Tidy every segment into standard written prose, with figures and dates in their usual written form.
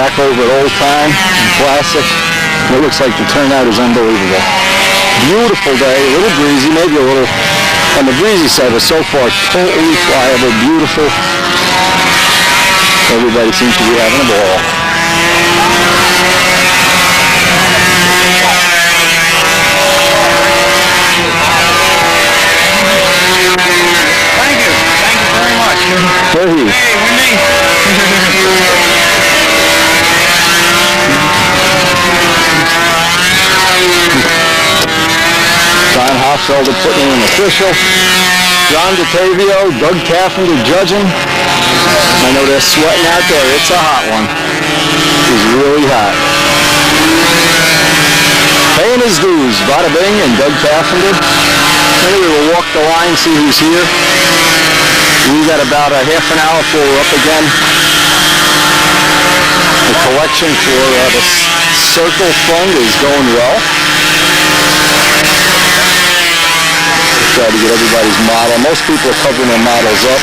back over at Old Time and Classic. It looks like the turnout is unbelievable. Beautiful day, a little breezy, maybe a little on the breezy side, but so far totally flyable, beautiful. Everybody seems to be having a ball. Thank you very much. Hey, Wendy. Don Hoffelder putting in an official. John DeTavio, Doug Caffender judging. I know they're sweating out there. It's a hot one. It's really hot. Paying his dues, Bada Bing and Doug Caffender. Maybe we'll walk the line, see who's here. We got about a half an hour before we're up again. The collection for the Circle Fund is going well. Try to get everybody's model. Most people are covering their models up.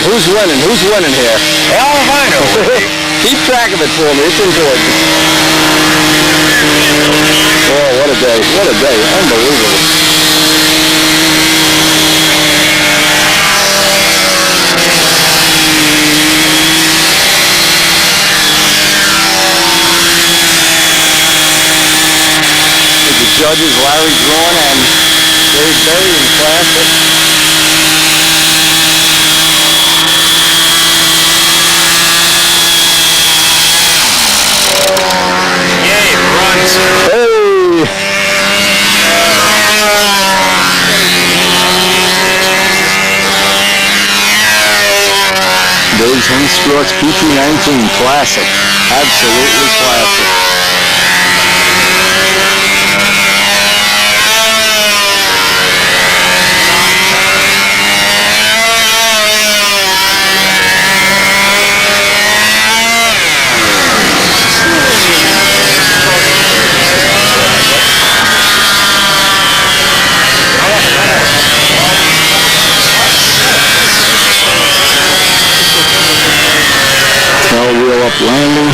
Who's winning? Who's winning here? Hell if I know. Keep track of it for me. It's important. Oh, what a day. What a day. Unbelievable. The judges, Larry Drawn and Dave Berry in Classic. Hey! Dave's Home Sports PT19 Classic. Absolutely classic. Wheel up landing.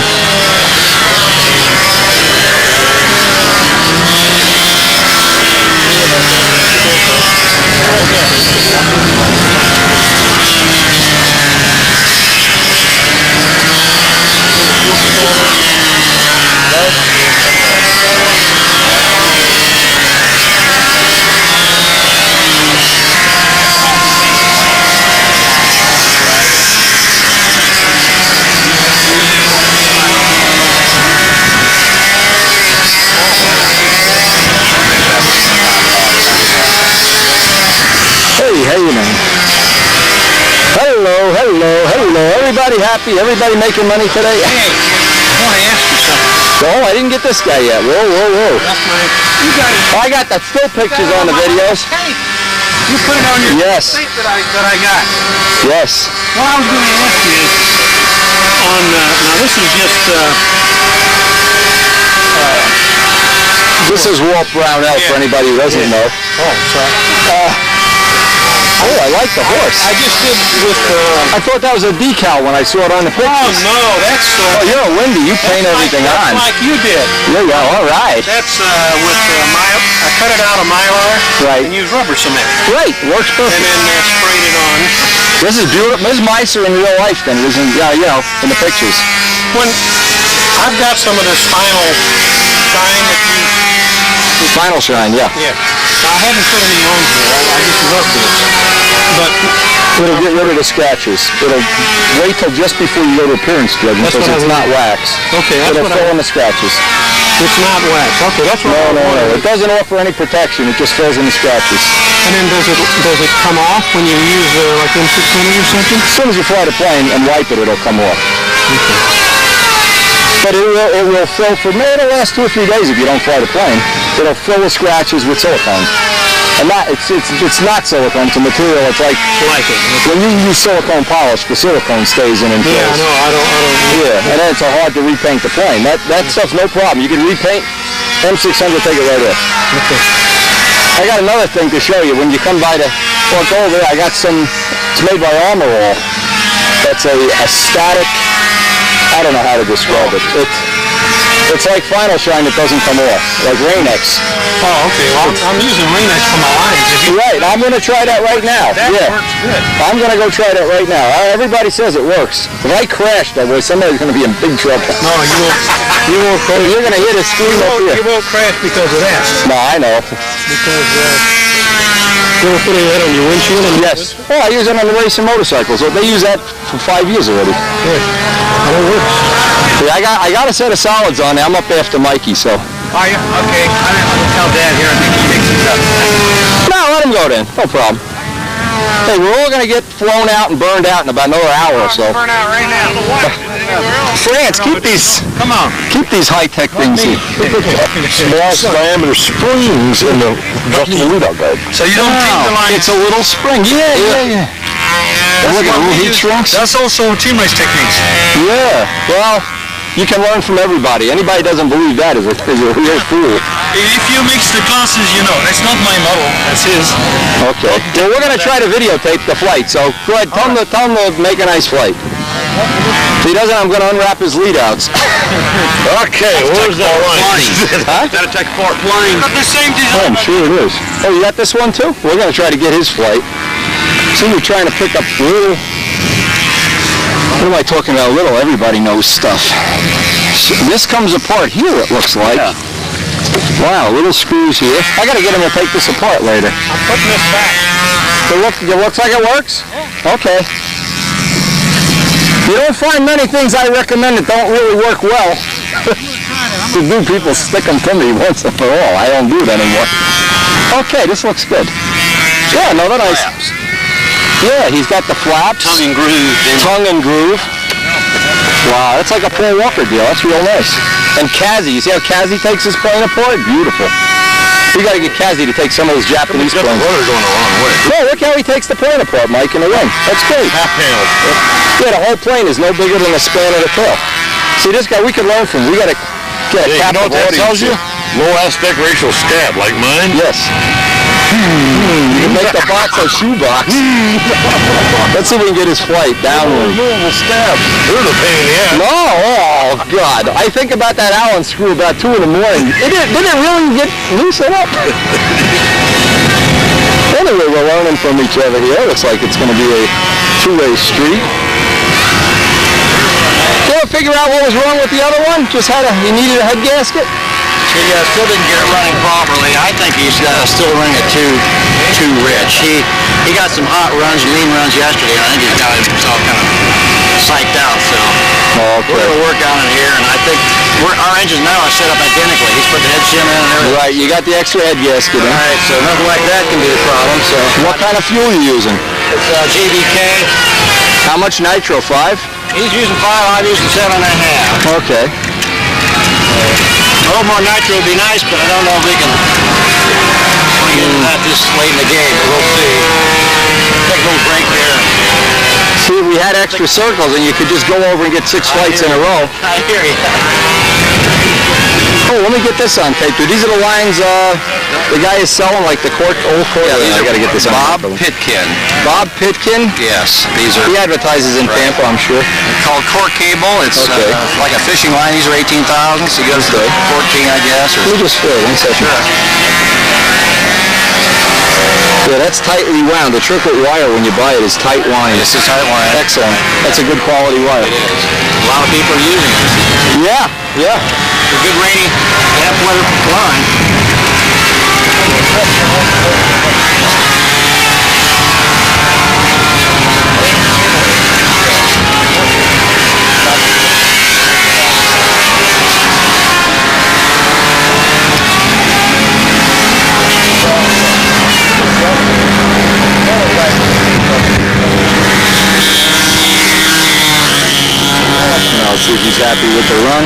Hello. Everybody happy? Everybody making money today? Hey, I want to ask you something. Oh, I didn't get this guy yet. Whoa. That's you got it. I got the still pictures on the videos. Hey, you put it on your tape that I got. Yes. What I was going to ask you is, now this is just, this is Walt Brownell for anybody who doesn't know. Oh, sorry. Oh, I like the horse. I just did with... I thought that was a decal when I saw it on the pictures. Oh, no, that's... oh, you're a Windy. You paint everything on. Like you did. Yeah, all right. That's with I cut it out of Mylar. Right. And used rubber cement. Right, works perfect. And then sprayed it on. This is beautiful. Ms. Meiser in real life then. It was in, in the pictures. When I've got some of this final shine that you Final shine, yeah. Yeah. Now, I haven't put any on here. I just love this. But it'll get rid of the scratches. It'll wait till just before you go to appearance judging because it's not wax. Okay, that's it'll fill in the scratches. It's not wax. Okay, that's what I No. It doesn't offer any protection. It just fills in the scratches. And then does it come off when you use like M600 or something? As soon as you fly the plane and wipe it, it'll come off. Okay. But it will fill for maybe it'll last 2 or 3 days if you don't fly the plane. It'll fill the scratches with silicone. And it's not silicone, it's a material. It's like it. When you use silicone polish, the silicone stays in and fills. Yeah, no, I don't. Yeah, and then it's hard to repaint the plane. That stuff's no problem. You can repaint M600, take it right off. Okay. I got another thing to show you. When you come by the go over there, I got some. It's made by Armor All. That's a static. I don't know how to describe it. It's like Final Shine that doesn't come off, like Rain-X. Oh, okay. Well, I'm using Rain-X for my lines. Right. I'm going to try that right now. That works good. I'm going to go try that right now. Everybody says it works. If I crash that way, somebody's going to be in big trouble. No, you won't crash. You're going to hit a screen up here. You won't crash because of that. No, I know. Because you ever put any of that on your windshield? Yes. Oh, I use it on the racing motorcycles. They use that for 5 years already. Yeah. That works. Yeah, I got a set of solids on there. I'm up after Mikey, so. Are you? Okay. I'll tell Dad here. I think he makes it up. No, let him go then. No problem. Hey, we're all going to get flown out and burned out in about another hour or so. Burn out right now. France, keep these. Come on. Keep these high-tech things here. Small diameter springs in the lead-out guide. So you don't take the line. It's a little spring. Yeah. Look at little heat shrinks. That's also team race techniques. Yeah. Well, you can learn from everybody. Anybody who doesn't believe that is a real fool. If you mix the classes, you know, that's not my model, that's his. Okay. Well, we're going to try to videotape the flight, so go ahead, tell him to make a nice flight. If he doesn't, I'm going to unwrap his lead outs. Okay, where's that line? Huh? That'll take apart plane. Got the same Oh, design. I'm sure it is. Oh, you got this one too? We're going to try to get his flight. See, we're trying to pick up little. What am I talking about? Little. Everybody knows stuff. So this comes apart here, it looks like. Yeah. Wow, little screws here. I got to get him to take this apart later. I'm putting this back. It looks like it works? Yeah. Okay. You don't find many things I recommend that don't really work well. The new people stick them to me once and for all. I don't do it anymore. Okay, this looks good. Yeah, no, they're nice. Yeah, he's got the flaps. Tongue and groove. Wow, that's like a Paul Walker deal. That's real nice. And Kazi, you see how Kazi takes his plane apart? Beautiful. We got to get Kazi to take some of those Japanese planes. The rudder going the wrong way. No, look how he takes the plane apart, Mike, in the wing. That's great. Half panel. Yeah, the whole plane is no bigger than the span of the tail. See, this guy we can learn from. We got to get a captive audience. You? Low aspect ratio scab like mine? Yes. You can make the box a shoebox. Let's see if we can get his flight downward. Removable scabs. They're the pain in the ass. No, oh God! I think about that Allen screw about 2 in the morning. Did it really get loosened up? Anyway, we're learning from each other here. Looks like it's going to be a two-way street. Did you figure out what was wrong with the other one? Just he needed a head gasket? He still didn't get it running properly. I think he's still running it too rich. He got some hot runs, lean runs yesterday, and I think he's got himself kind of psyched out. So we're going to work on it here, and I think our engines now are set up identically. He's put the head shim in and everything. Right, you got the extra head gasket in. All right, so nothing like that can be a problem. So what kind of fuel are you using? It's JBK. How much nitro? 5? He's using 5. I'm using 7.5. Okay. A little more nitro would be nice, but I don't know if we can get into that this late in the game, but we'll see. Take a little break there. See, if we had extra circles and you could just go over and get 6 flights in a row. I hear you. Oh, let me get this on tape, dude. These are the lines the guy is selling, like the old court. Yeah, I got to get this on. Bob Pitkin. Bob Pitkin? Yes, these are. He advertises in Tampa, I'm sure. They're called Core Cable. It's like a fishing line. These are 18,000, so you go to 14, I guess. Let me just fill one second. Sure. Yeah, that's tightly wound. The triplet wire, when you buy it, is tight wind. This is tight wind. Excellent. That's a good quality wire. It is. A lot of people are using it. Yeah. A good rainy, damp weather line. Now let's see if he's happy with the run.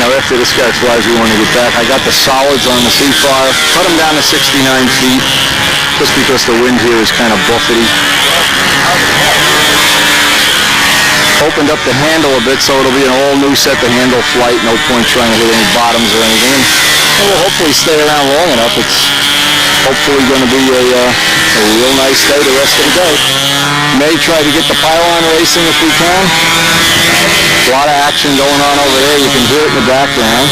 Now after this guy flies, we want to get back. I got the solids on the Seafire, cut them down to 69 feet, just because the wind here is kind of buffety. Opened up the handle a bit, so it'll be an all new set to handle flight. No point trying to hit any bottoms or anything. And we'll hopefully stay around long enough. It's hopefully going to be a real nice day the rest of the day. May try to get the pylon racing if we can. A lot of action going on over there. You can hear it in the background.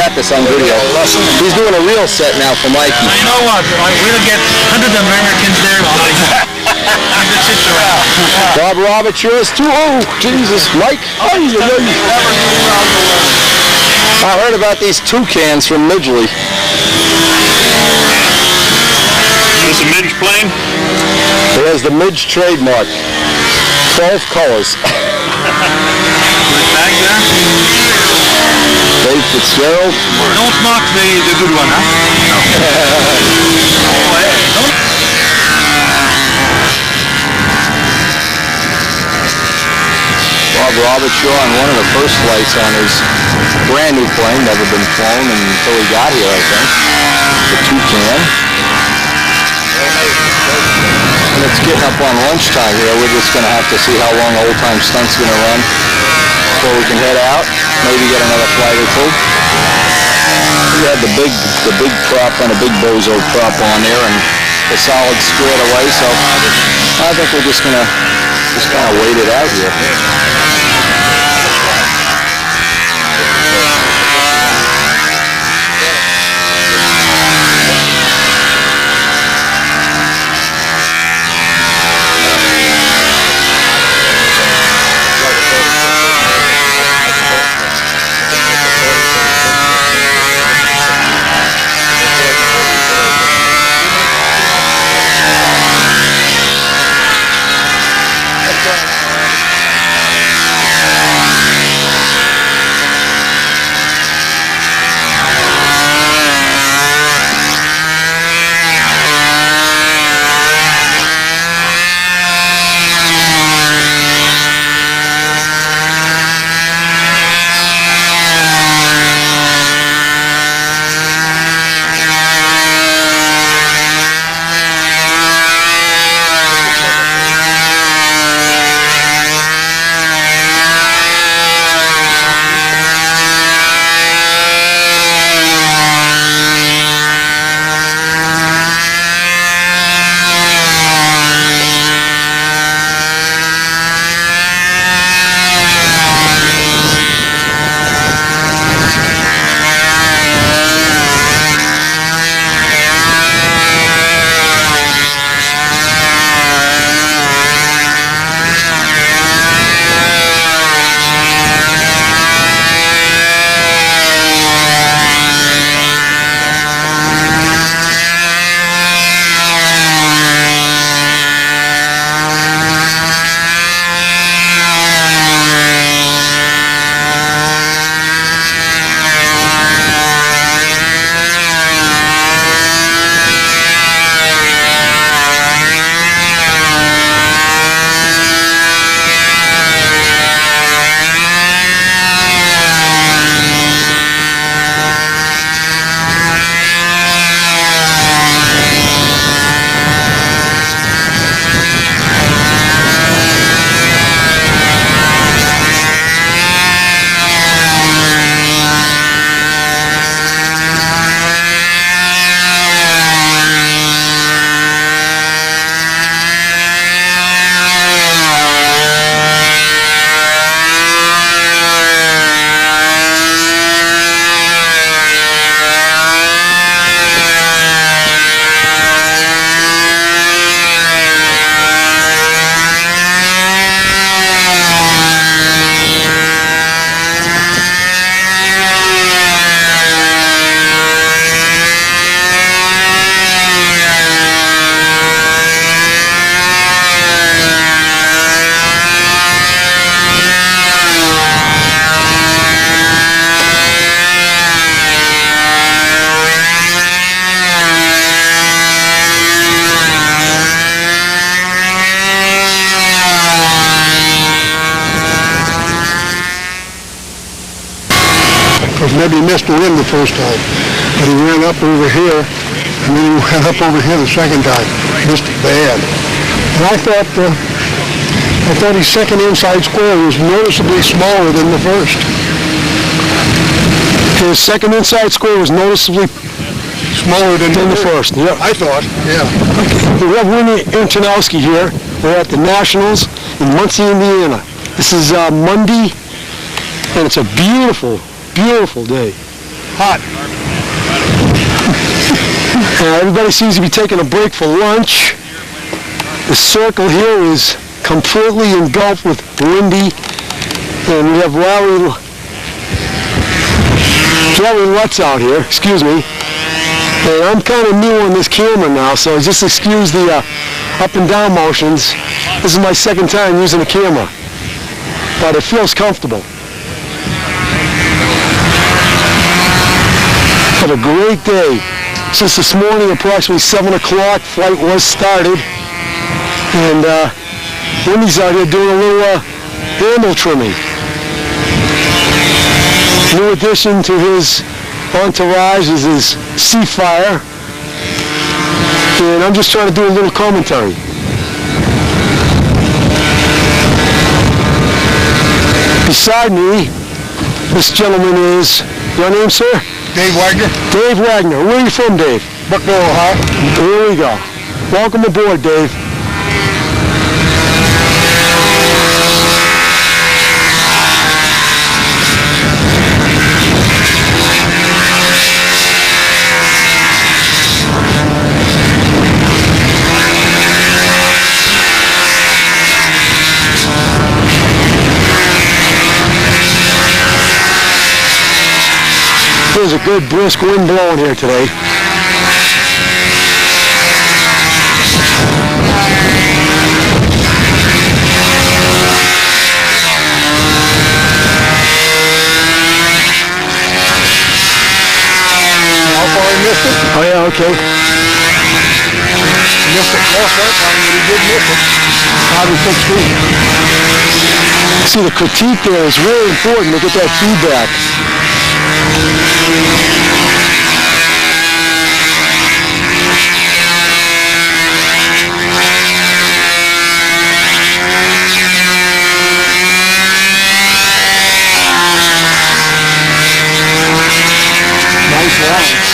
got this on video. He's doing a real set now for Mikey. Now, you know what? We'll get hundreds of Americans there. Bob Roberts, yours too. Oh, Jesus. Mike. I heard about these toucans from Midgley. Is this a Midge plane? It has the Midge trademark. 12 colors. Back there. Dave Fitzgerald. Don't mark the good one, huh? Bob Roberts on one of the first flights on his brand new plane, never been flown until he got here, I think. The Toucan. And it's getting up on lunchtime here. We're just going to have to see how long Old Time Stunt's going to run before we can head out. Maybe get another flight or two. We had the big prop and a big bozo prop on there, and the solid squared away. So I think we're just kind of wait it out here. Maybe he missed the wind the first time, but he ran up over here, and then he went up over here the second time. Missed it bad. And I thought his second inside square was noticeably smaller than the first. His second inside square was noticeably smaller than the first. Yeah, I thought. Yeah. Okay. We have Winnie Antonowski here. We're at the Nationals in Muncie, Indiana. This is Monday, and it's a beautiful day. Hot. Everybody seems to be taking a break for lunch. The circle here is completely engulfed with windy, and we have Larry Lutz out here, excuse me. And I'm kind of new on this camera now, so just excuse the up and down motions. This is my second time using a camera, but it feels comfortable. Had a great day. Since this morning, approximately 7 o'clock, flight was started. And Wendy's out here doing a little animal trimming. New addition to his entourage is his Seafire. And I'm just trying to do a little commentary. Beside me, this gentleman is, your name, sir? Dave Wagner. Dave Wagner. Where are you from, Dave? Bucknell, Ohio. Here we go. Welcome aboard, Dave. There's a good brisk wind blowing here today. How far he missed it? Oh yeah, okay. Missed it last that time, but he did miss it. Probably 6 feet. See, the critique there is really important to get that feedback. Nice lines.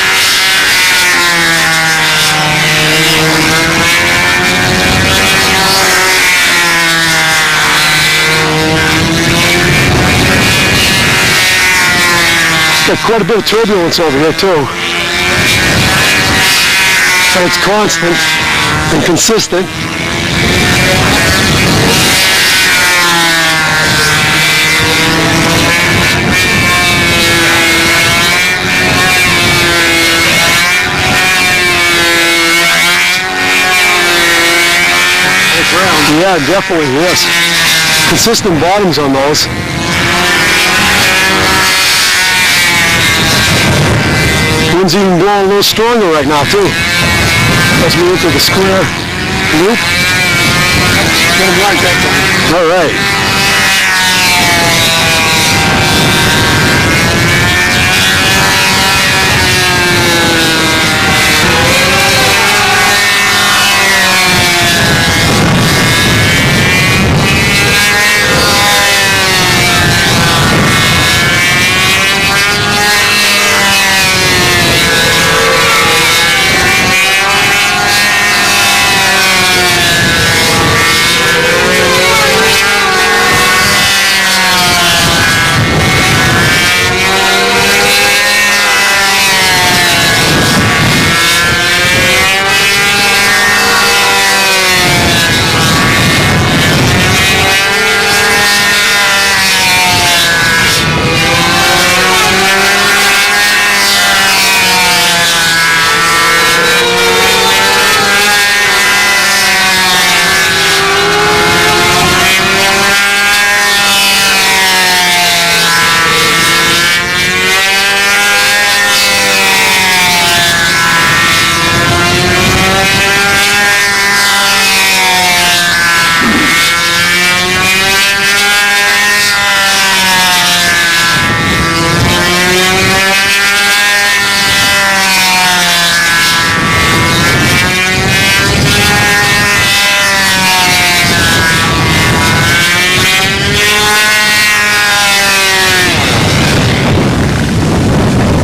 Got quite a bit of turbulence over here too. But it's constant and consistent. Yeah, definitely, yes. Consistent bottoms on those. Wind's even blowing a little stronger right now, too. Let's move into the square loop. Get him right that time. All right.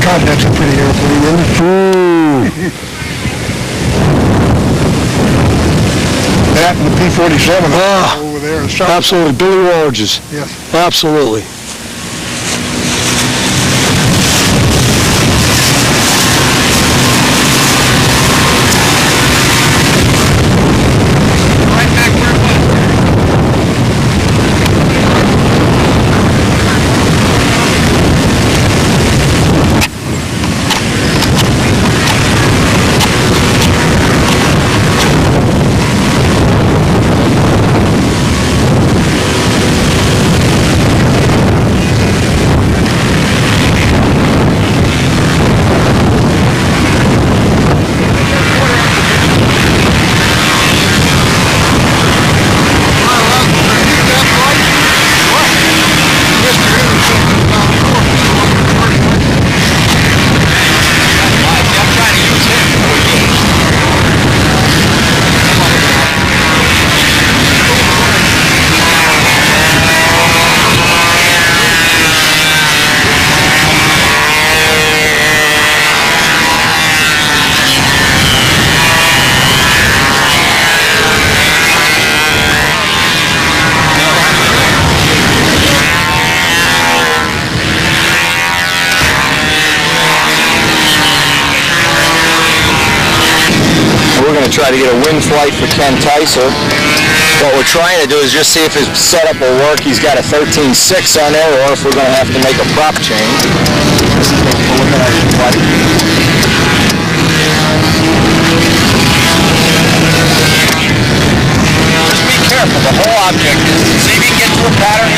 God, that's a pretty airplane, isn't it? That and the P-47 over there. In South. Absolutely. Billy Walridge's. Yes. Absolutely. going to try to get a wing flight for Ken Tyser. What we're trying to do is just see if his setup will work. He's got a 13.6 on there, or if we're going to have to make a prop change. This is what we're looking at his flight. Just be careful. The whole object is to see if you can get to a pattern,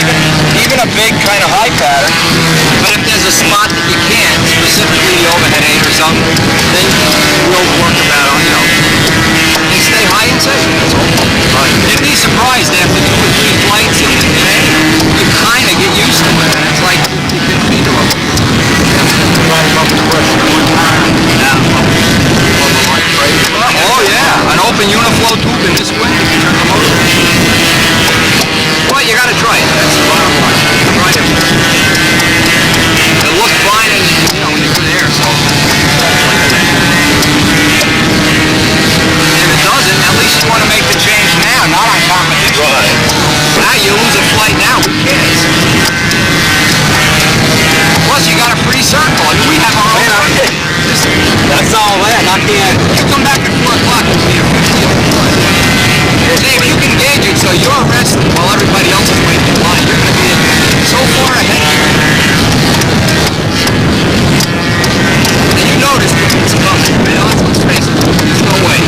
even a big kind of high pattern. But if there's a spot that you can't, specifically the overhead 8 or something, then we'll work about it, you know. And stay high and safe, that's all. Right. You'd be surprised after 2 or 3 flights in the day, you kind of get used to it. It's like you can feed them up. Oh yeah, an open uniflow tube in this way, you can turn the motor. Well, you gotta try it, that's the bottom line. Try it. It looks fine and, you know, when you put air, so. If it doesn't, at least you want to make the change now, not on competition. Right. Now you lose a flight now, who cares? Plus, you got a free circle. I mean, we have our own. That's all that. I can't. You come back at 4 o'clock, it'll be a 50 flight. See, if you can gauge it so you're resting while everybody else is waiting in line, you're going to be so far ahead. And you notice that it's coming. You know, let's face it. There's no way.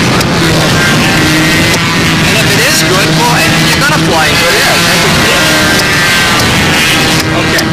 And if it is good, well, you're going to fly good air. Okay.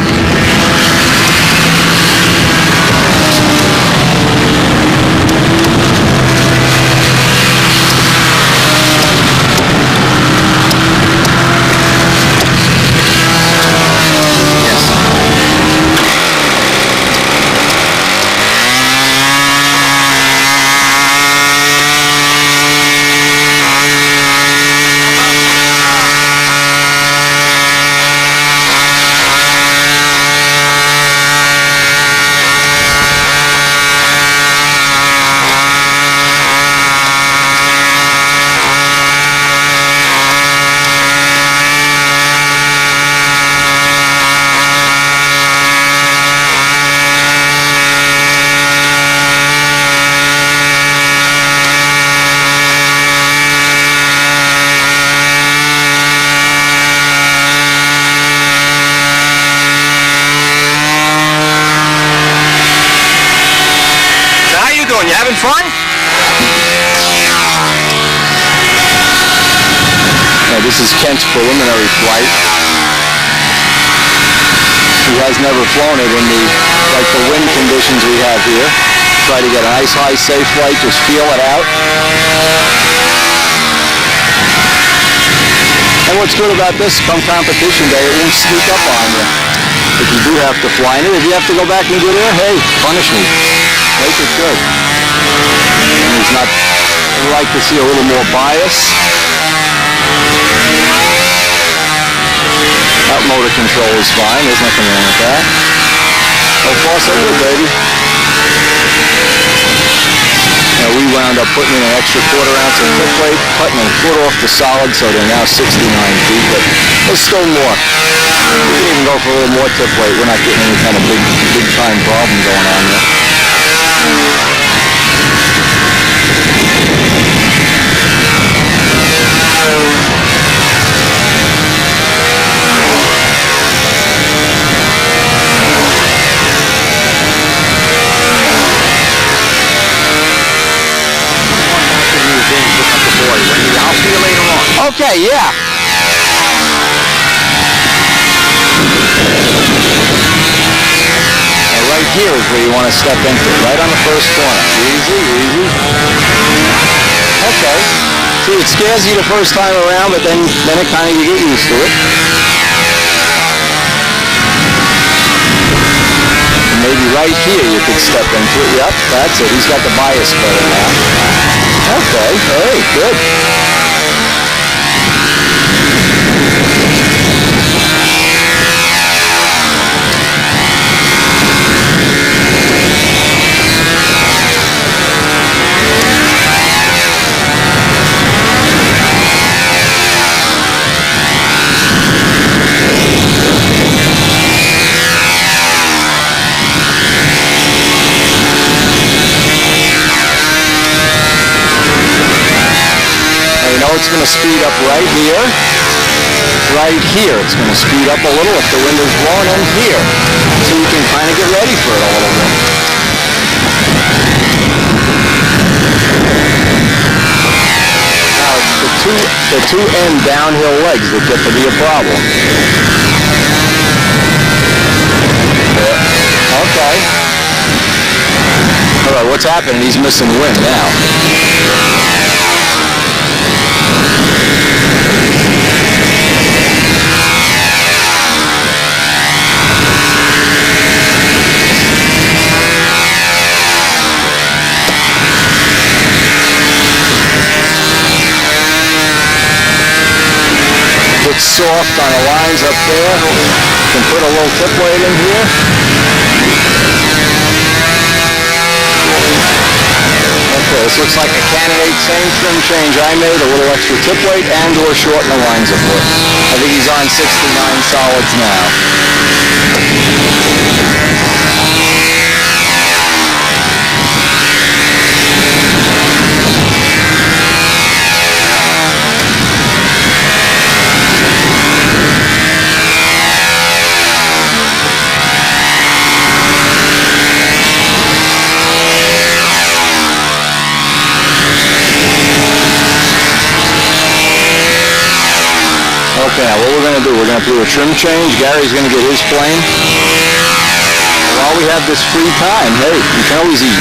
You having fun? Now, this is Kent's preliminary flight. He has never flown it in the wind conditions we have here. Try to get a nice high safe flight, just feel it out. And what's good about this, come competition day, it won't sneak up on you. If you do have to fly in it, if you have to go back and get in, hey, punish me. Make it good. And he's not, I'd like to see a little more bias. That motor control is fine, there's nothing wrong with that. So far so good, baby. Now we wound up putting in an extra 1/4 ounce of tip weight, cutting a foot off the solid, so they're now 69 feet, but there's still more. We can even go for a little more tip weight. We're not getting any kind of big time problem going on there. I'll see you later on. Okay, yeah. Now right here is where you want to step into, right on the first corner. Easy, easy. Okay. See, it scares you the first time around, but then it kind of, you get used to it. And maybe right here you could step into it. Yep, that's it. He's got the bias better now. Okay, hey, good. it's going to speed up right here. Right here. It's going to speed up a little if the wind is blowing in here. So you can kind of get ready for it a little bit. Now it's the two end downhill legs that get to be a problem. Yeah. Okay. All right, what's happening? He's missing wind now. It's soft on the lines up there. You can put a little tip weight in here. Okay, this looks like a candidate same trim change I made, a little extra tip weight and or shorten the lines a foot. I think he's on 69 solids now. Okay, now what we're going to do, we're going to do a trim change. Gary's going to get his plane. While we have this free time, hey, you can always eat.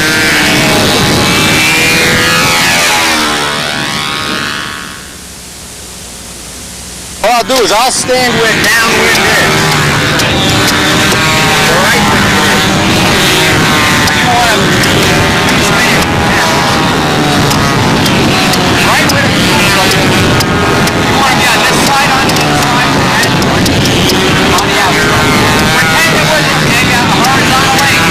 What I'll do is I'll stand where downwind is. The right wind is. You want to stand right wind is. You want to be on this side, on this side, on the outside. Pretend it was maybe on the horizontal lane.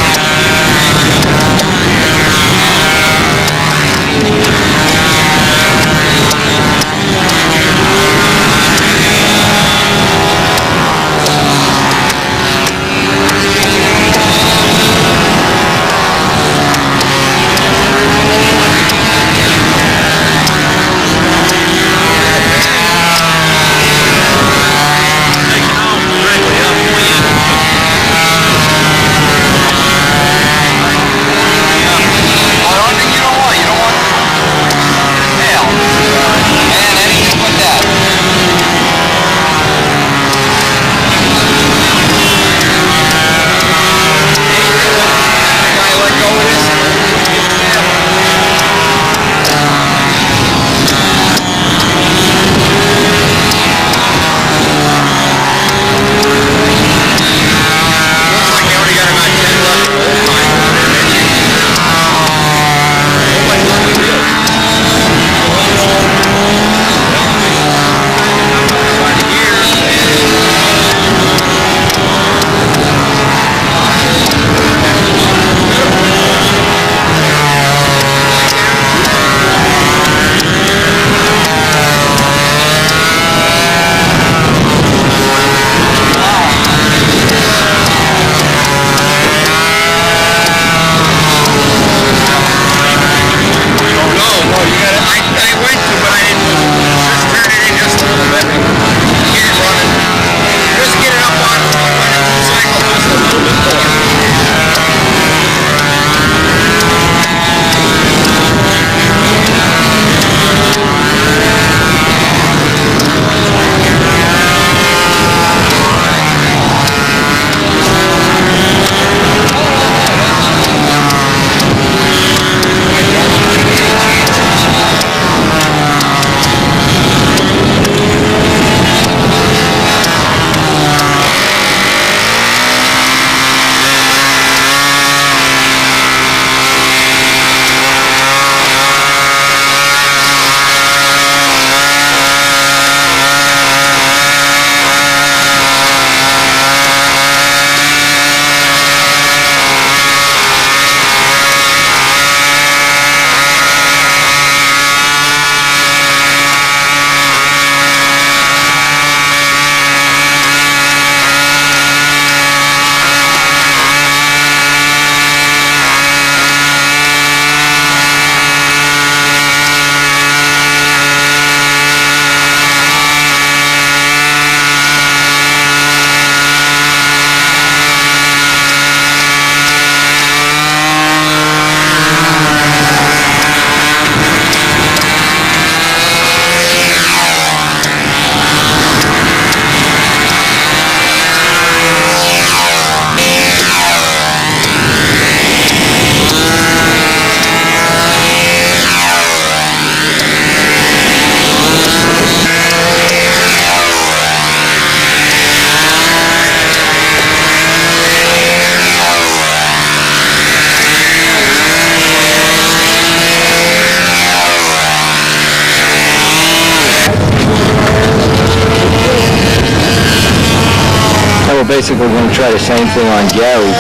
basically going to try the same thing on Gary.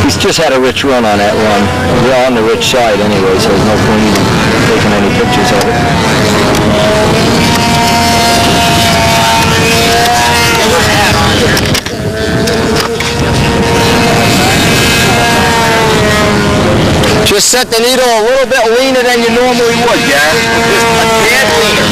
He's just had a rich run on that run. We're on the rich side anyway, so there's no point even taking any pictures of it. Just set the needle a little bit leaner than you normally would, Gary. Just a tad leaner.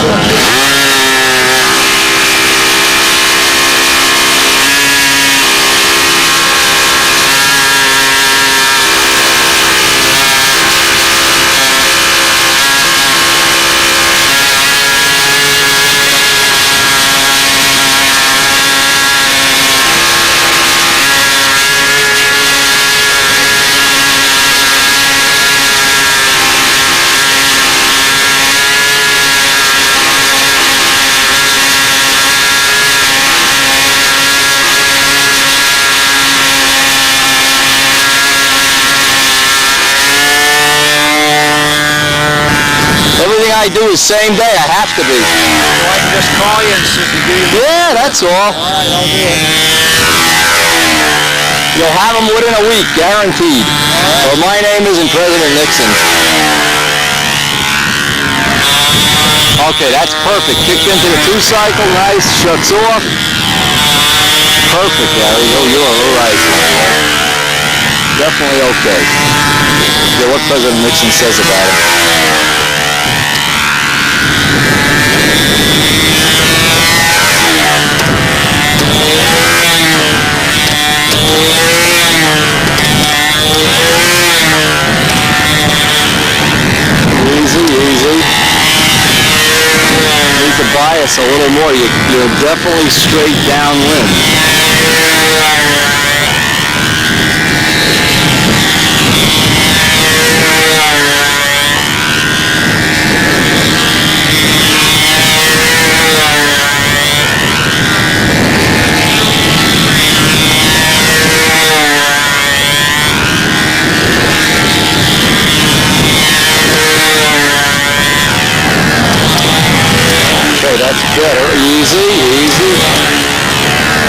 I do is same day. I have to be. So I can just call you and see if you do your... Yeah, that's all. All right, I'll do it. You'll have them within a week, guaranteed. Right. Well, my name isn't President Nixon. Okay, that's perfect. Kicked into the two-cycle, nice, shuts off. Perfect, Gary. Oh, you're all right. Definitely okay. Yeah, what President Nixon says about it. Easy, easy. Need to bias a little more. You're definitely straight downwind. Okay, that's better. Easy, easy.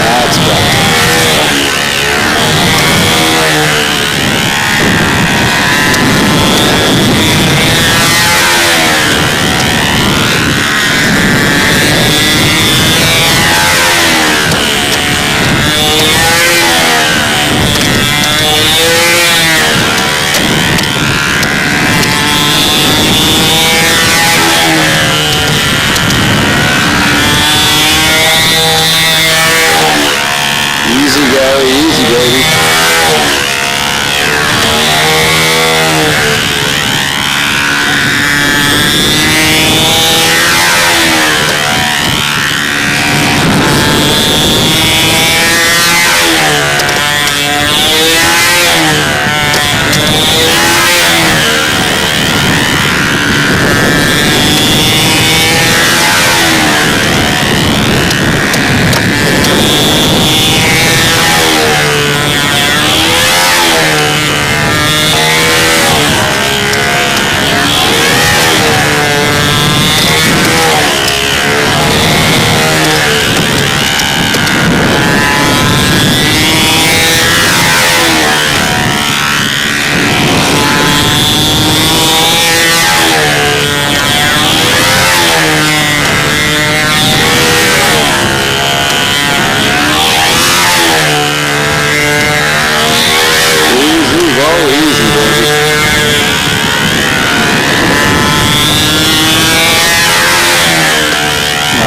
That's better. Easy, Gary, easy, baby.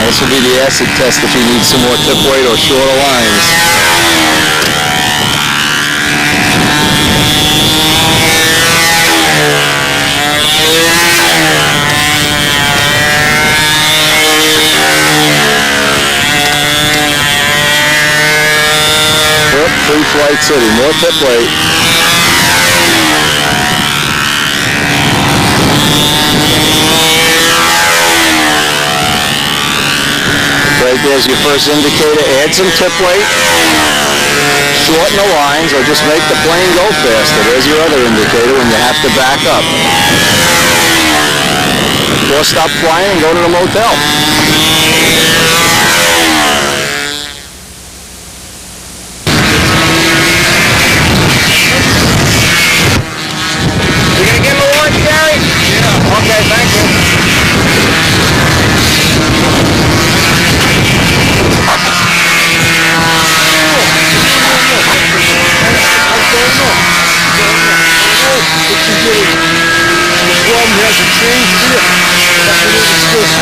This will be the acid test if you need some more tip weight or shorter lines. Yep, pre-flight city, more tip weight. Right there's your first indicator. Add some tip weight. Shorten the lines or just make the plane go faster. There's your other indicator when you have to back up. Or stop flying and go to the motel.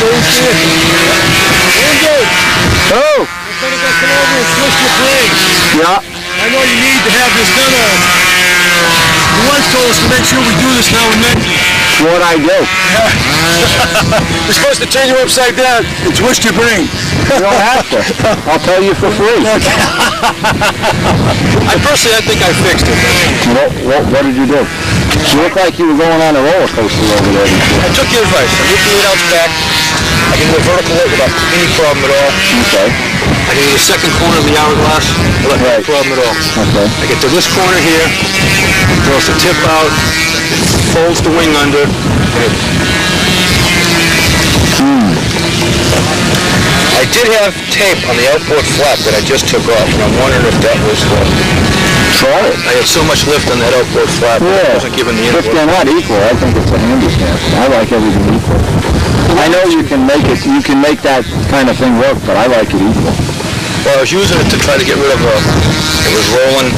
Oh! Somebody got to come over and switch your brakes. Yeah. I know you need to have this done. The wife told us to make sure we do this now and then. What'd I do? We're supposed to turn you upside down and twist your brain. You don't have to. I'll tell you for free. I think I fixed it. What did you do? You look like you were going on a roller coaster over there before. I took your advice. I moved the 8 ounce back. I can do a vertical weight without any problem at all. Okay. I can do the second corner of the hourglass without any problem at all. Okay. I get to this corner here, throws the tip out, folds the wing under. I did have tape on the outboard flap that I just took off, and I'm wondering if that was Try it. I had so much lift on that outboard flap that I wasn't giving the If input. they're not equal, I think it's a handicap. I like everything equal. I know you can make it, you can make that kind of thing work, but I like it equal. Well, I was using it to try to get rid of it was rolling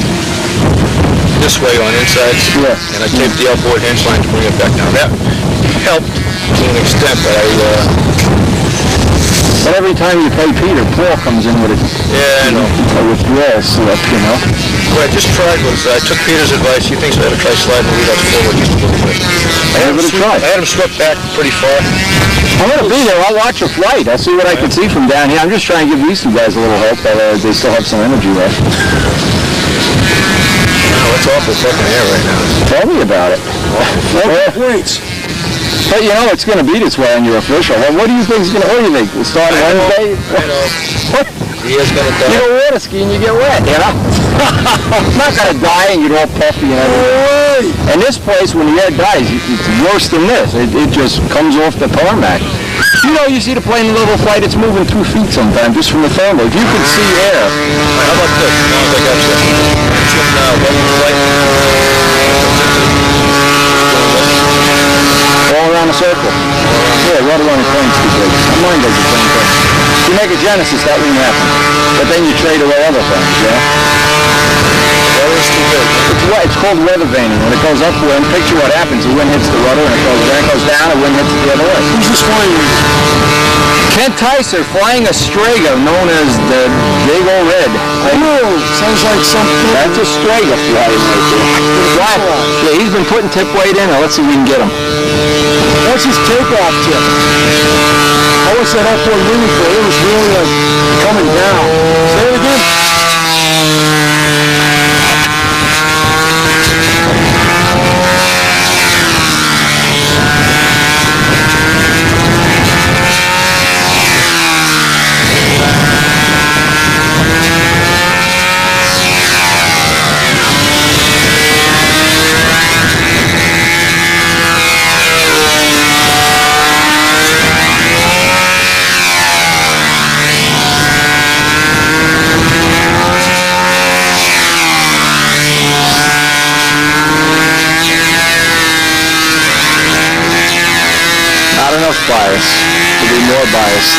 this way on insides, and I taped the outboard hinge line to bring it back down. That helped to an extent, but But every time you pay Peter, Paul comes in with a withdrawal slip, you know. what I just tried was, I took Peter's advice. He thinks I ought to try sliding the lead out forward just a little bit. I had him swept back pretty far. I'm going to be there. I'll watch a flight. I'll see what I can see from down here. I'm just trying to give these two guys a little hope that they still have some energy left. Oh, it's awful fucking air right now. Tell me about it. Points. But you know, it's going to be this way on your official. Well, what do you think is going to, what do you think? We'll start Wednesday? I know. What? He is going to die. You go water skiing, you get wet, you know? I'm not going to die and get all puffy and everything. And this place, when the air dies, it's worse than this. It just comes off the tarmac. You know, you see the plane in a little flight, it's moving 2 feet sometimes, just from the thermal. If you can see air. How about this? No, I got you. Level flight. All around the circle. Yeah, right around the plane's too big. Mine does the same thing. If you make a Genesis, that won't happen. But then you trade away other things, yeah? Weather's too big. It's called weather veining. When it goes upwind, picture what happens. The wind hits the rudder and it goes down, the wind hits the other way. Who's this flying with? Kent Tyser flying a Strega known as the Big Ol' Red. Sounds like something. That's a Strega flying right there. Black. Yeah, he's been putting tip weight in. Now let's see if we can get him. What's his takeoff tip? I was that upward wing for it was really like coming down. Say it again. Not enough bias. To be more biased.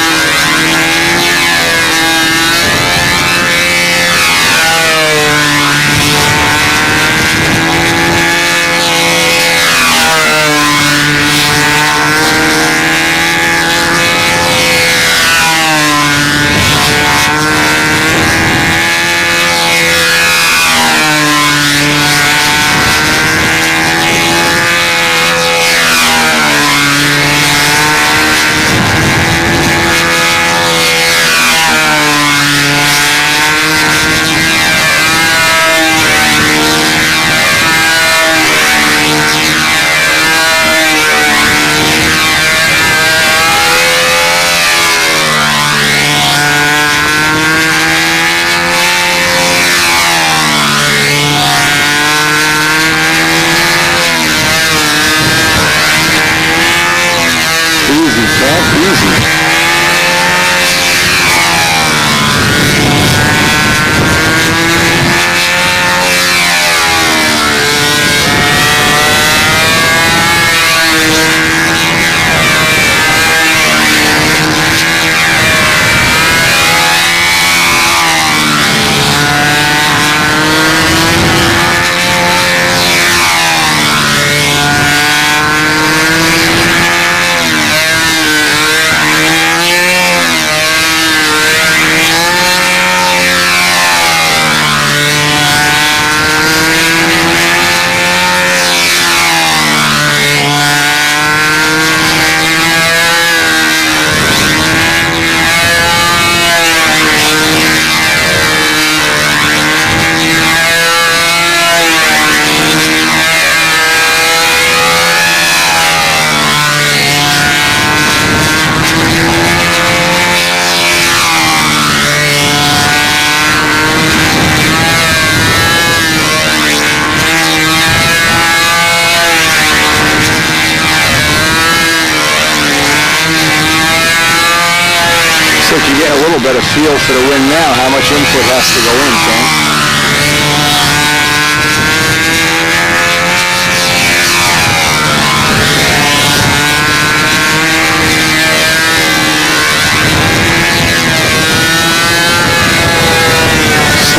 think you get a little better feel for the wind now, how much input has to go in, Tom.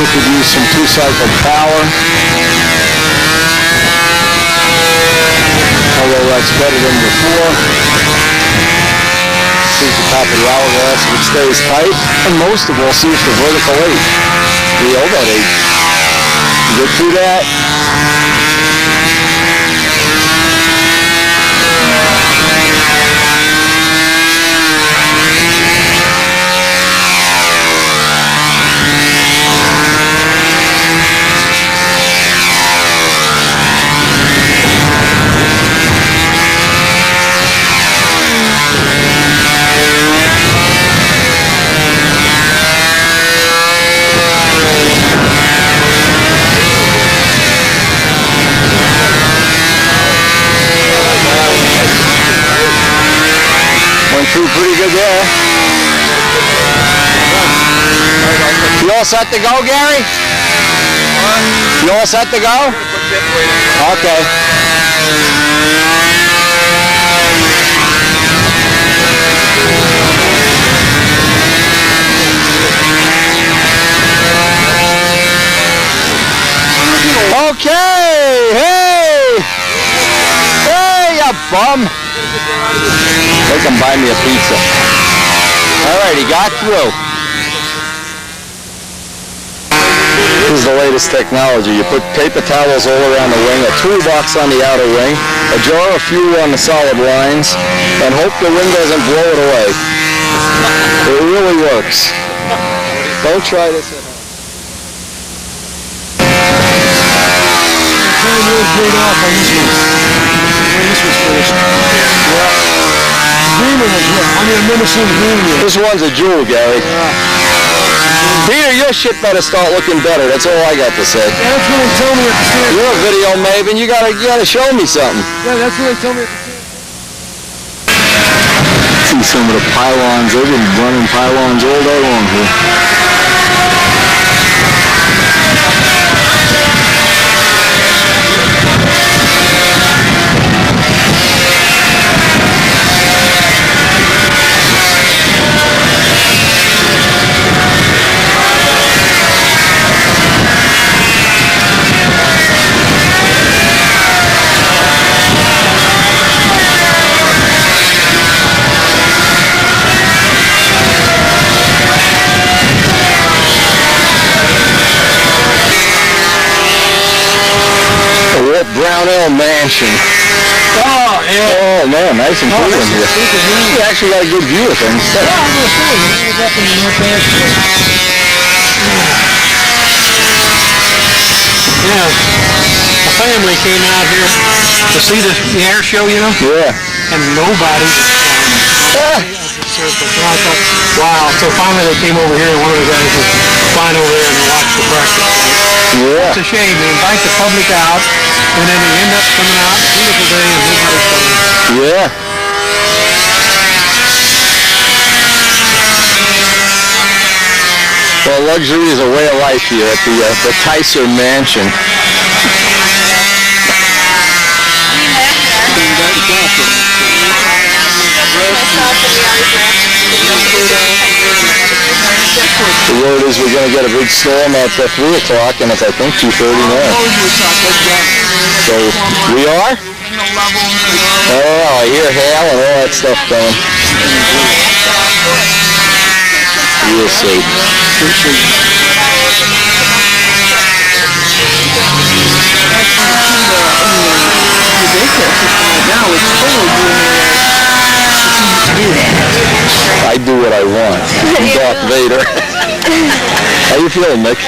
We could use some two-cycle power. Although that's better than before. Sees the top of the hourglass if it stays tight. And most of all, sees the vertical 8. The overhead 8. Get through that. Through pretty good there. You all set to go, Gary? You all set to go? Okay. Okay. Hey. Hey, you bum. They can buy me a pizza. All right, he got through. This is the latest technology. You put paper towels all around the wing, a toolbox on the outer wing, a jar of fuel on the solid lines, and hope the wind doesn't blow it away. It really works. Don't try this at home. This one's a jewel, Gary. Peter, your shit better start looking better. That's all I got to say. Yeah, that's what they told me at the stand. You're a video maven. You gotta show me something. Yeah, that's what they told me at the stand. See some of the pylons. They've been running pylons all day long here. Brownell Mansion. Oh, yeah. Oh, man, nice and cool in here. You actually got a good view of things. Yeah, I'm going to say, it was up in the northwest. Yeah. A family came out here to see the air show, you know? Yeah. And nobody was flying. So I thought, wow. So finally they came over here, and one of the guys was flying over there and watched the practice. Yeah. It's a shame. They invite the public out, and then they end up coming out. Beautiful day, and nobody's coming. Yeah. Well, luxury is a way of life here at the Tyser Mansion. The word is we're going to get a big storm at 3 o'clock, and it's, I think, 2:30 now. So, we are? Oh, I hear hail and all that stuff going. We'll see. I do what I want. I'm Darth Vader. How you feeling, Nick?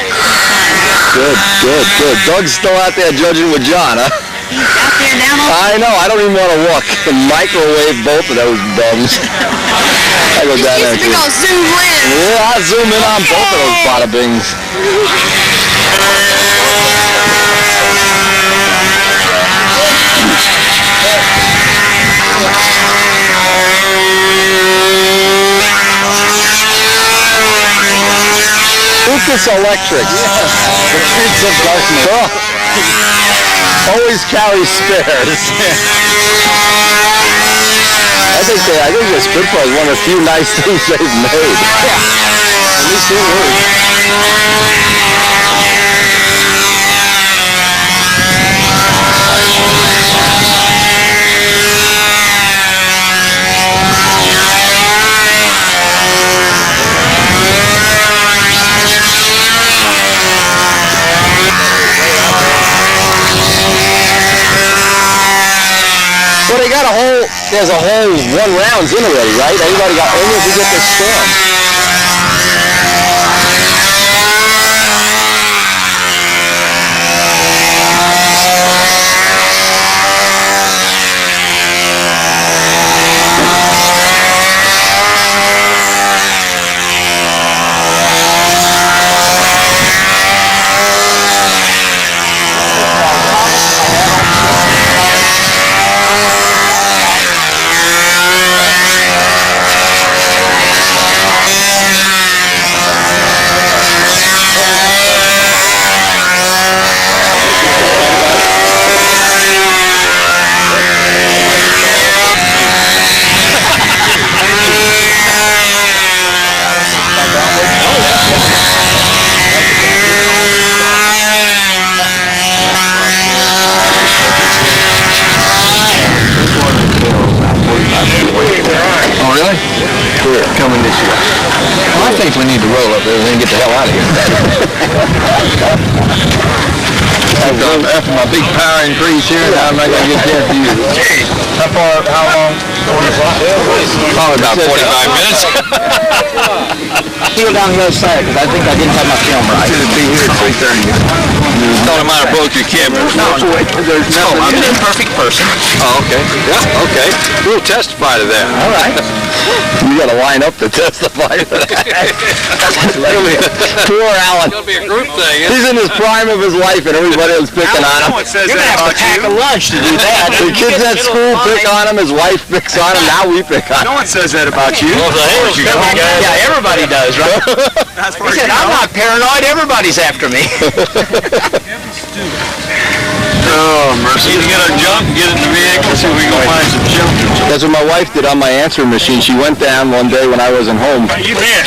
Good, good, good. Doug's still out there judging with John, huh? He's out there now. I know. I don't even want to walk. Microwave both of those bums. I go down there. We're going to zoom in. Yeah, I zoom in on both of those bada bings. Marcus Electric. The Prince of Darkness. Oh. Always carry spares. I think the Spitfire is one of the few nice things they've made. At least it works. Well, they got there's a whole 1 round's in already, right? Everybody got, only if we get this storm. Coming this year. Well, I think we need to roll up there and get the hell out of here. After my big power increase here, now I'm not going to get there for you. How long? Probably about 45 minutes. Feel down the other side, because I think I didn't have my film right. Should be here at 3:30. Thought I might have broke your camera. No, there's nothing. I'm an imperfect person. Oh, okay. Yeah, okay. We'll testify to that. All right. You got to line up to testify to that. Poor Alan. It's going to be a group thing. He's in his prime of his life, and everybody else picking on him. You're going to have to pack a lunch to do that. The kids at school pick on him, his wife picks on him, now we pick on him. No one says that about you. Well, Yeah, everybody does, right? He said, I'm not paranoid, everybody's after me. Oh, mercy. You get our junk and get in the vehicle so we can go find some shelter. That's what my wife did on my answering machine. She went down one day when I wasn't home,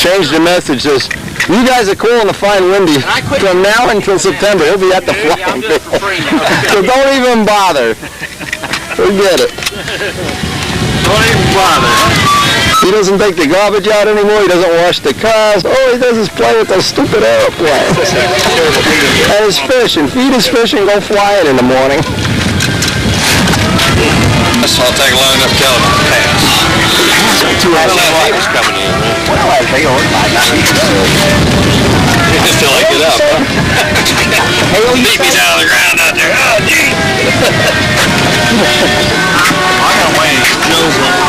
changed the message, says, you guys are cool and fine windy. From now until September, he'll be at the flying field. So don't even bother. Forget it. Don't even bother. He doesn't take the garbage out anymore. He doesn't wash the cars. All he does is play with those stupid airplanes. And his fish, and feed his fish and go flying in the morning. I'll take long enough to tell him to pass. 2 hours Neighbors coming in. Just to lick it up, huh? Beat me down on the ground out there. Oh, gee. I got Wayne's nose on.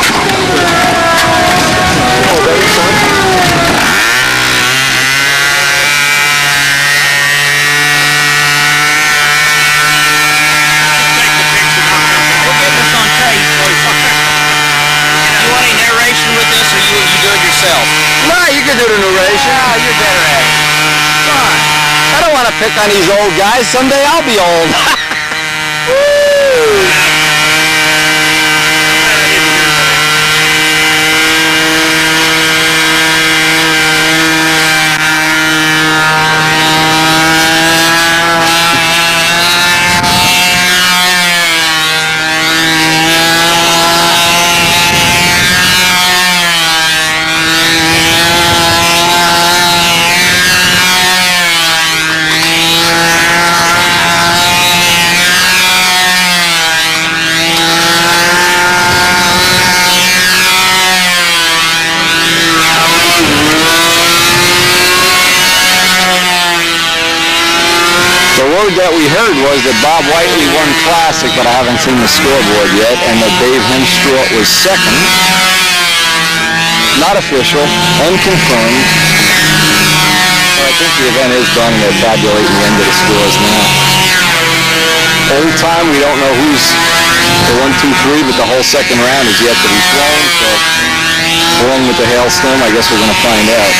No, you can do the narration. Oh, you're better at it. Come on. I don't want to pick on these old guys. Someday I'll be old. Woo! That we heard was that Bob Whiteley won Classic, but I haven't seen the scoreboard yet, and that Dave Hemstrawt was second. Not official, unconfirmed. Well, I think the event is done, and they're tabulating the end of the scores now. Old time, we don't know who's the 1, 2, 3, but the whole second round is yet to be flown, so along with the hailstorm, I guess we're going to find out.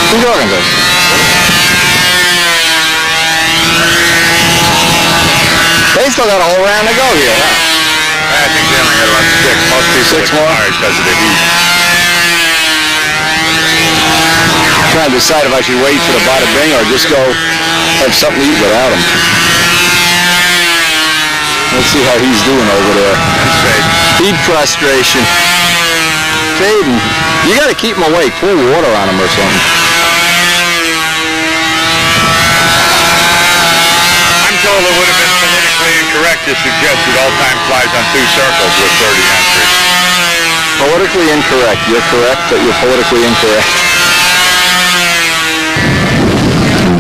Who's talking to? They still got a whole round to go here, huh? I think they only got about 6. Most people 6 more? are because of the heat. I'm trying to decide if I should wait for the bada bing or just go have something to eat without him. Let's see how he's doing over there. Heat frustration. Fading. You got to keep him awake. Pour water on him or something. I'm told it would have been politically incorrect to suggest that all time flies on 2 circles with 30 entries. Politically incorrect. You're correct, but you're politically incorrect.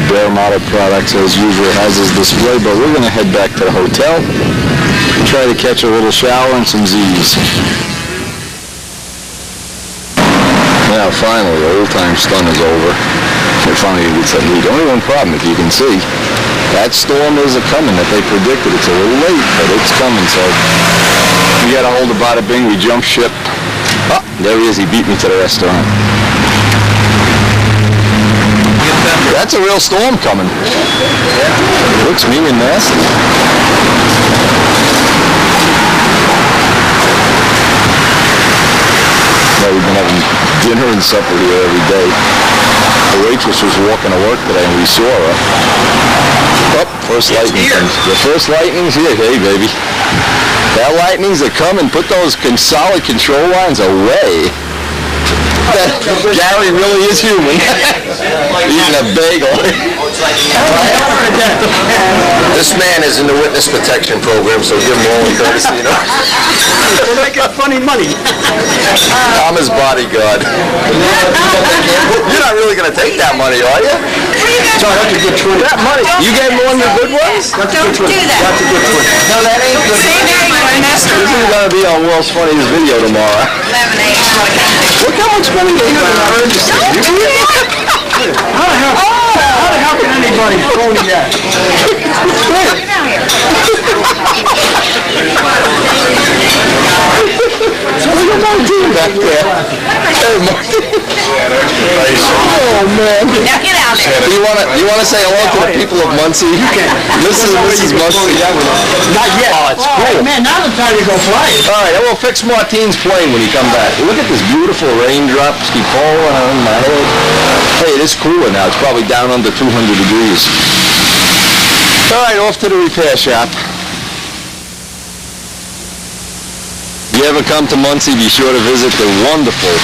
Bare Model Products, as usual, has his display, but we're going to head back to the hotel and try to catch a little shower and some Z's. Now, finally, the old-time stun is over. It finally gets some heat. Only one problem, if you can see, that storm is coming that they predicted. It's a little late, but it's coming, so we got a hold of bada bing. We jump ship. Oh, there he is. He beat me to the restaurant. That's a real storm coming. Yeah. Looks mean and nasty. Well, we've been having dinner and supper here every day. The waitress was walking to work today and we saw her. Oh, first lightning. The first lightning's here. Hey, baby. That lightning's are coming. Put those solid control lines away. Gary really is human. Eating a bagel. This man is in the witness protection program, so give him all the courtesy, you know. They're making funny money. I'm his bodyguard. You're not really going to take that money, are you? Sorry, that's a good twin. That money. You gave him one of the good ones? Don't do that. That's a good twin. No, that ain't good. See, there you go, mess This is going to be on World's Funniest Video tomorrow. Look how much money they got in our industry. How the hell can anybody phone that? So we got Martin back there. Hey, Martin. Oh, man. Now get out there. You want to say hello to the people of Muncie? This is Muncie. Not yet. Oh, it's cool. Man, now it's time to go flying. All right, we'll fix Martine's plane when he comes back. Look at this beautiful raindrops keep falling on my head. Hey, it is cooler now. It's probably down under 200 degrees. All right, off to the repair shop. If you ever come to Muncie, be sure to visit the wonderful,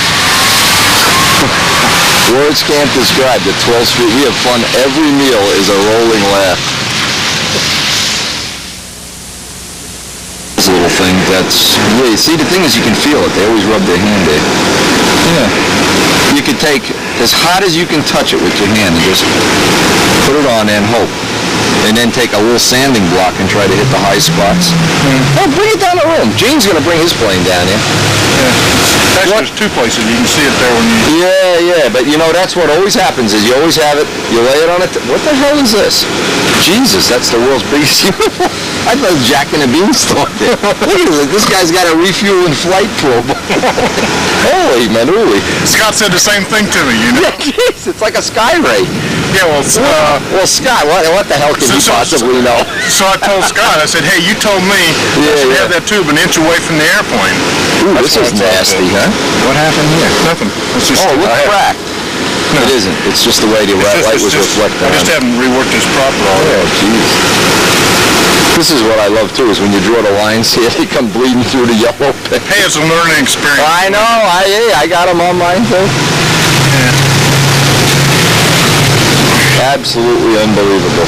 words can't describe, the 12th Street. We have fun. Every meal is a rolling laugh. This little thing, that's, yeah, see, the thing is you can feel it. They always rub their hand in. Yeah. You could take as hot as you can touch it with your hand and just put it on and hope. And then take a little sanding block and try to hit the high spots. Oh, bring it down the room. Gene's going to bring his plane down here. Actually, there's 2 places. You can see it there when you... Yeah, but you know, that's what always happens is you always have it, you lay it on it. What the hell is this? Jesus, that's the world's biggest UFO. I thought Jack and the Beanstalk there. Look at this. This guy's got a refuel and flight probe. Holy manooly. Scott said the same thing to me, you know? Jeez, it's like a sky ray. Yeah, well, Well, Scott, what the hell can you possibly know? So I told Scott, I said, hey, you told me I should have that tube an inch away from the airplane. Ooh, this is nasty, huh? What happened here? Nothing. It's just, Oh, it looks cracked. No. It isn't. It's just the way the light was reflected. I just haven't reworked this proper already. Oh, jeez. This is what I love, too, is when you draw the lines here, they come bleeding through the yellow pen. Hey, it's a learning experience. I know. I got them on mine, too. Absolutely unbelievable.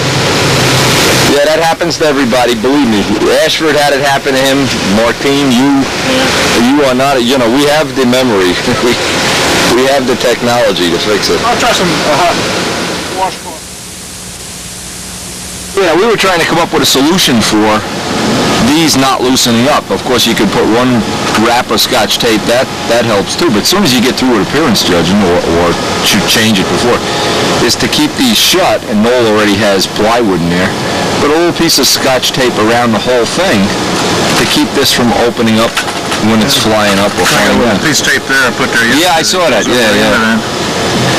Yeah, that happens to everybody, believe me. Ashford had it happen to him. Martine, you are not, you know, we have the memory. we have the technology to fix it. I'll try some washcloth. Yeah, we were trying to come up with a solution for these not loosening up. Of course, you could put one wrap of Scotch tape. That helps too. But as soon as you get through with appearance judging, or should change it before, is to keep these shut. And Noel already has plywood in there. Put a little piece of Scotch tape around the whole thing to keep this from opening up when it's flying up or flying down. Piece of tape there I put there. Yeah, I saw that. Yeah.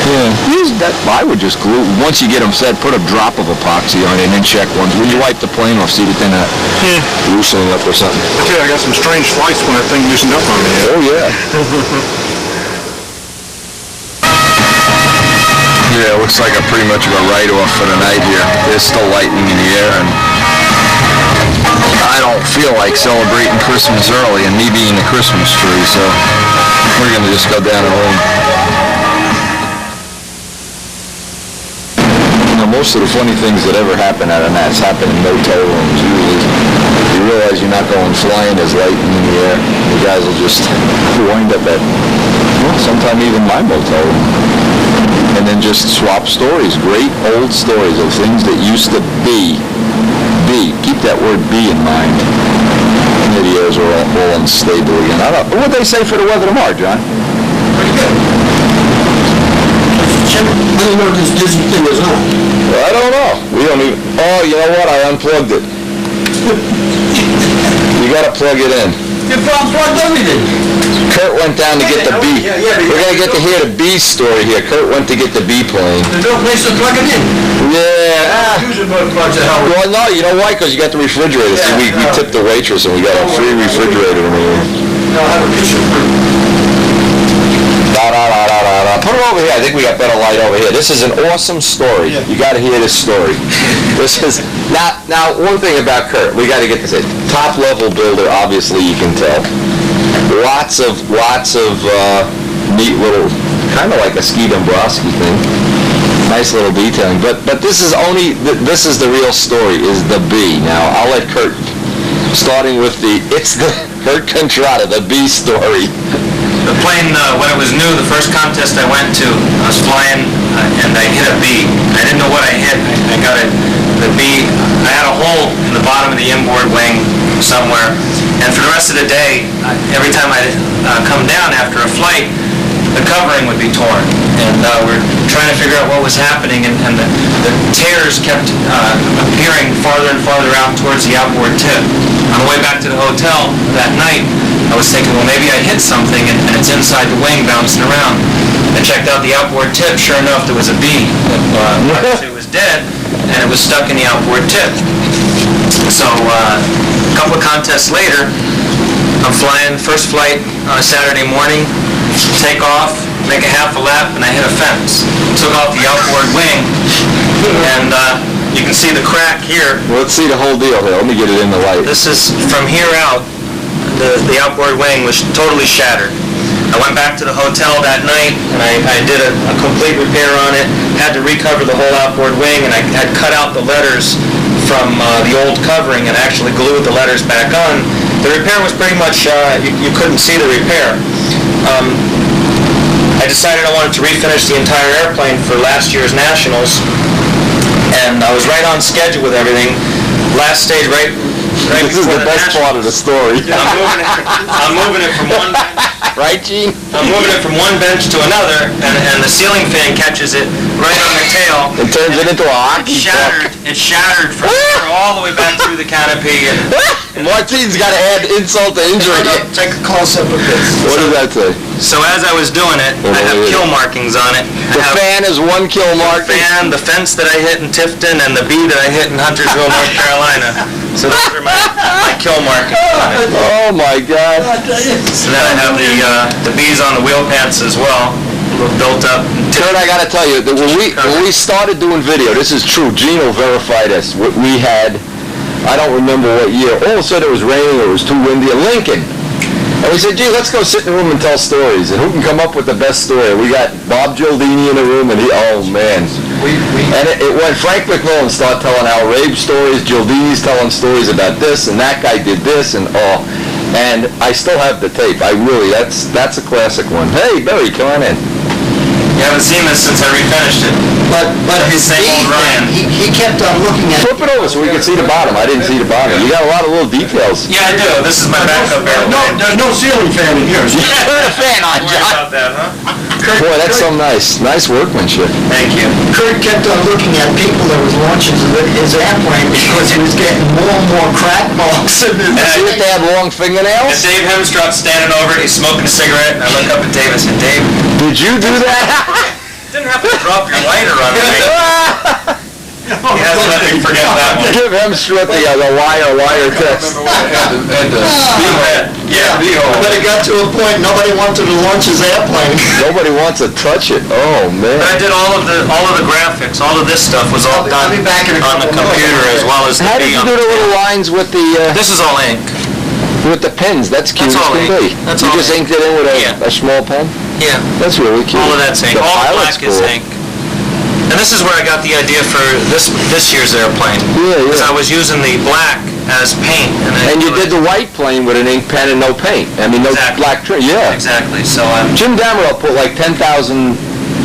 I would just glue, once you get them set, put a drop of epoxy on it and then check ones. When you wipe the plane off, see that they're not loosening up or something. I tell you, I got some strange flights when that thing loosened up on me. Oh, yeah. Yeah, it looks like pretty much of a write-off for the night here. There's still lightning in the air, and I don't feel like celebrating Christmas early and me being the Christmas tree, so we're going to just go down and home. Most of the funny things that ever happen out of NATS happen in motel rooms. Usually, you realize you're not going flying as lightning in the air. The guys will just wind up at, sometime even my motel room. And then just swap stories, great old stories of things that used to be. Keep that word be in mind. Videos are all unstable again. What'd they say for the weather tomorrow, John? Pretty good. I don't know what this Disney thing is on. Well, I don't know. We don't even... Oh, you know what? I unplugged it. You gotta plug it in. You unplugged everything. Kurt went down to get the B. We're gonna get to hear the B story here. Kurt went to get the B plane. There's no place to plug it in. Yeah. Usually plugs the hell. Well, no, you know why? Because you got the refrigerator. See, we tipped the waitress and we got a free refrigerator in the room. No, I have a picture. Put it over here. I think we got better light over here. This is an awesome story. You got to hear this story. This is now one thing about Kurt. We got to get this in. Top level builder, obviously you can tell. Lots of neat little, kind of like a Ski Dombrowski thing. Nice little detailing. But this is the real story. Is the B. Now I'll let Kurt. Starting with it's the Kurt Contrada, the B story. The plane, when it was new, the first contest I went to, I was flying and I hit a B. I didn't know what I hit. I got the B. I had a hole in the bottom of the inboard wing somewhere. And for the rest of the day, every time I'd come down after a flight, the covering would be torn. And we're trying to figure out what was happening, and the tears kept appearing farther and farther out towards the outboard tip. On the way back to the hotel that night, I was thinking, well, maybe I hit something and it's inside the wing bouncing around. I checked out the outboard tip. Sure enough, there was a B. Obviously it was dead, and it was stuck in the outboard tip. So a couple of contests later, I'm flying first flight on a Saturday morning, take off, make a half a lap, and I hit a fence. Took off the outboard wing, and you can see the crack here. Well, let's see the whole deal here. Let me get it in the light. This is from here out. The outboard wing was totally shattered. I went back to the hotel that night and I did a complete repair on it. Had to recover the whole outboard wing, and I had cut out the letters from the old covering and actually glued the letters back on. The repair was pretty much, you couldn't see the repair. I decided I wanted to refinish the entire airplane for last year's Nationals, and I was right on schedule with everything. Last stage, right This is the best part of the story. I'm moving it from one bench. Right, Gene? I'm moving it from one bench to another, and the ceiling fan catches it right on the tail. It turns it into a hockey puck. It shattered from here all the way back through the canopy. And Martine's got to add insult to injury. Take a close-up of this. What does that say? So as I was doing it, I have kill markings on it. The fan is one kill marking. The fan, the fence that I hit in Tifton, and the bee that I hit in Huntersville, North Carolina. So those are my kill markings on it. Oh my God. So then I have the bees on the wheel pants as well, built up. Kurt, I got to tell you, that when we started doing video, this is true, Gene will verify this, we had, I don't remember what year, all of a sudden it was raining, it was too windy, in Lincoln. And we said, gee, let's go sit in the room and tell stories, and who can come up with the best story? We got Bob Gialdini in the room, and oh man. And it went, Frank McMillan started telling outrage stories, Gialdini's telling stories about this, and that guy did this, and and I still have the tape. I really, that's a classic one. Hey, Barry, come on in. You haven't seen this since I refinished it. But his Same old Ryan. he kept on looking at. Flip it over so we can see the bottom. I didn't see the bottom. You got a lot of little details. Yeah, I do. This is my backup airplane. No, there's no ceiling fan in here. Turn the fan on, Don't worry John. about that, huh? Boy, that's so nice. Nice workmanship. Thank you. Kurt kept on looking at people that was launching his airplane because he was getting more and more crack marks in his. See if they have long And fingernails? Dave Hemstrup's standing over, he's smoking a cigarette, and I look up at Dave and said, Dave, Did you do that? Didn't have to drop your lighter on me. Yes, let me forget that one. Give him Strutt the liar test. Yeah. But it got to a point, nobody wanted to launch his airplane. Nobody wants to touch it. Oh, man. But I did all of the graphics. All of this stuff was all done I'll be back in a on the couple computer as well as the How did B you on do the the little tail. lines with the This is all ink. pins? That's cute That's as all can ink. be. That's You all just ink. inked it in with Yeah. a small pen? Yeah. That's really cute. All of that's ink. The All the pilot's black is cool. ink. And this is where I got the idea for this year's airplane. Yeah, Because I yeah. was using the black as paint. And you did the white plane with an ink pen and no paint. I mean, no Exactly. black trim. Yeah. Exactly. So I'm... Jim Damerel put like 10,000,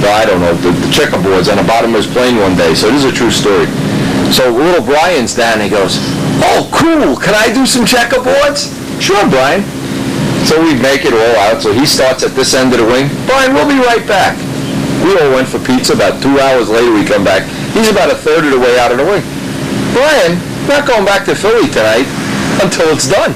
I don't know, the checkerboards on the bottom of his plane one day. So this is a true story. So little Brian's down, he goes, "Oh, cool, can I do some checkerboards?" "Sure, Brian." So we make it all out. So he starts at this end of the wing. "Brian, we'll be right back." We all went for pizza. About 2 hours later, we come back. He's about a third of the way out of the wing. "Brian, we're not going back to Philly tonight until it's done."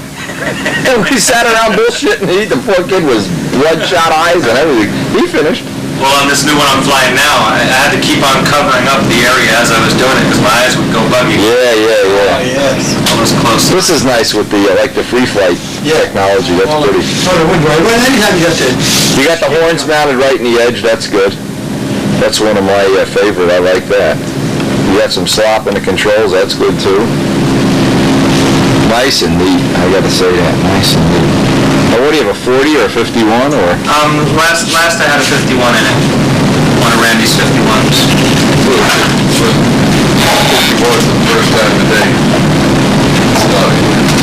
And we sat around bullshitting. The poor kid was bloodshot eyes and everything. He finished. Well, on this new one I'm flying now, I had to keep on covering up the area as I was doing it because my eyes would go buggy. Yeah, yeah, yeah. Yes. Almost close. This is nice with the like the free flight technology. That's pretty. So the wind drive. Well, anytime you got to... You got the horns mounted right in the edge. That's good. That's one of my favorite. I like that. You got some slop in the controls. That's good too. Nice and neat. I got to say that. Nice and neat. Now, what do you have, a 40 or a 51 or? Last I had a 51 in it. One of Randy's 51s. 51 was the first time today.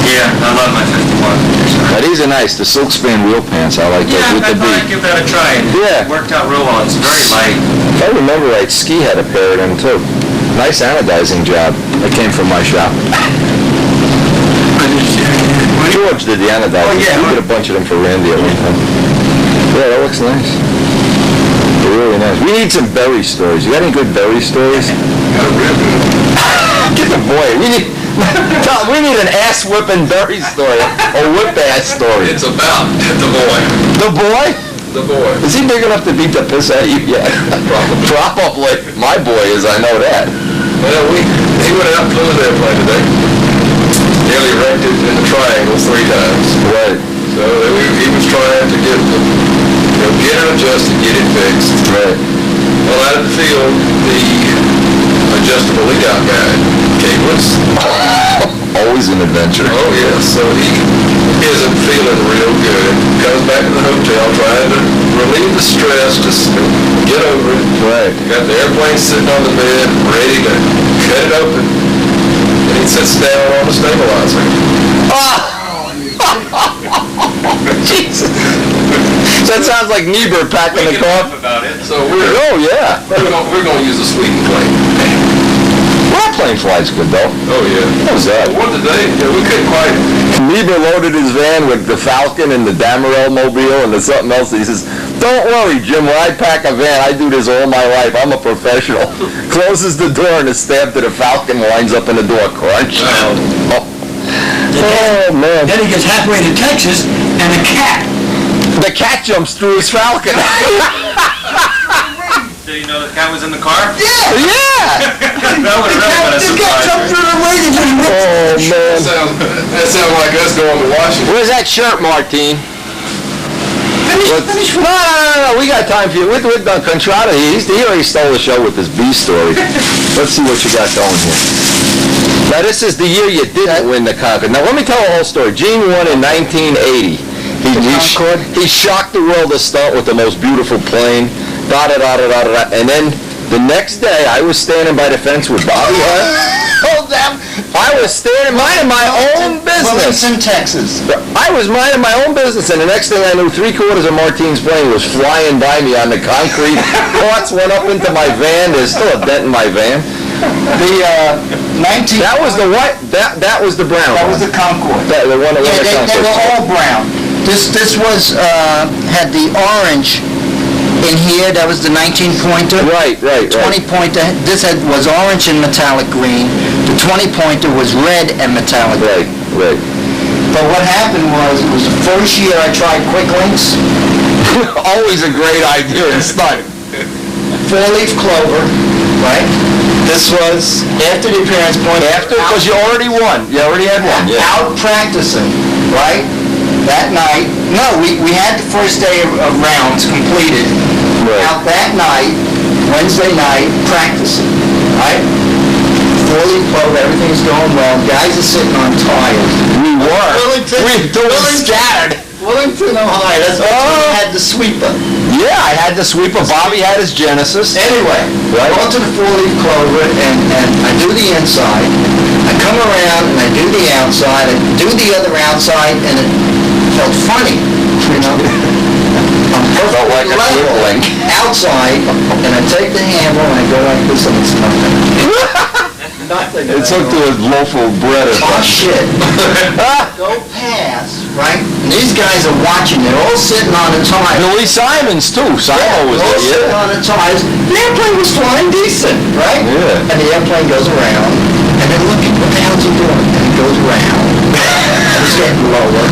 Yeah, I love my 51. Now, these are nice. The silk span wheel pants. I like those Yeah, with I the thought I'd beak. give that a try. Yeah. It worked out real well. It's very light. If I remember right, Ski had a pair of them too. Nice anodizing job. That came from my shop. George did the anodizing. yeah. We did a bunch of them for Randy at one time. Yeah, that looks nice. They're really nice. We need some berry stories. You got any good berry stories? Get the boy. We need an ass whipping berry story. A whip ass story. It's about the boy. The boy? The boy. Is he big enough to beat the piss out of you yet? Probably. My boy is, I know that. Well, he went out and flew his airplane today. Nearly wrecked it in the triangle 3 times. Right. So he was trying to get it adjusted, get it fixed. Right. Well, out of the field, the adjustable leadout guide came loose. Always an adventure. Oh, yes. So he isn't feeling real good. Comes back to the hotel trying to relieve the stress, just get over it. Right. Got the airplane sitting on the bed, ready to cut it open. And he sits down on the stabilizer. Jesus. That sounds like Niebuhr packing the car. about it. So we're Oh, yeah. going to use a Sweden plane. Well, that plane flies good, though. Oh, yeah. What was that? One today, we couldn't quite. Niebuhr loaded his van with the Falcon and the Damerel mobile and the something else. He says, "Don't worry, Jim, when I pack a van, I do this all my life. I'm a professional." Closes the door and the stab to the Falcon winds up in the door. Crunch. Oh, man. Then he gets halfway to Texas, and a cat. The cat jumps through his Falcon. Did you know the cat was in the car? Yeah! That would really been a The cat jumped surprise. through the wing and just ripped. Oh, man. That sounds like us going to Washington. Where's that shirt, Martine? Finish. No, we got time for you. We're done. Contrada, he already stole the show with this B story. Let's see what you got going here. Now, this is the year you didn't win the Concorde. Now, let me tell the whole story. Gene won in 1980. He shocked the world to start with the most beautiful plane. Da-da-da-da-da-da. And then the next day, I was standing by the fence with Bobby Hunt. I was standing minding my own business. in Texas. I was minding my own business, and the next thing I knew, 3/4 of Martine's plane was flying by me on the concrete. Parts went up into my van. There's still a dent in my van. That was the white. That was the brown. That was one. the Concorde. The one that won the They Concorde. were all brown. This was had the orange in here. That was the 19-pointer. Right. 20-pointer. This was orange and metallic green. The 20-pointer was red and metallic green. Right. But what happened was, it was the first year I tried quick links. Always a great idea in stunt. four-leaf clover, right? This was after the appearance point. After, because you already won. You already had one. Yeah. Out practicing, right? That night. No, we had the first day of rounds completed. Right. Out that night, Wednesday night, practicing, right? Four-leaf clover, everything's going well. Guys are sitting on tiles. We were. Wellington scattered. Wellington, Ohio. That's where we had the sweeper. Yeah, I had the sweeper. Bobby had his Genesis. Anyway, I go to the four-leaf clover and I do the inside. I come around and I do the outside. I do the other outside and it felt funny, you know. I'm Felt like a level whirling. outside and I take the hammer and I go like this and it's nothing. Nothing. It's hooked to a loaf of bread or Oh something. shit. Go past, right? And these guys are watching. They're all sitting on the tile. Billy Simons, too. Simon was all there, sitting yeah. on the ties. The airplane was flying decent, right? Yeah. And the airplane goes around, and they're looking, what the hell's he doing? And it goes around, and it's getting lower.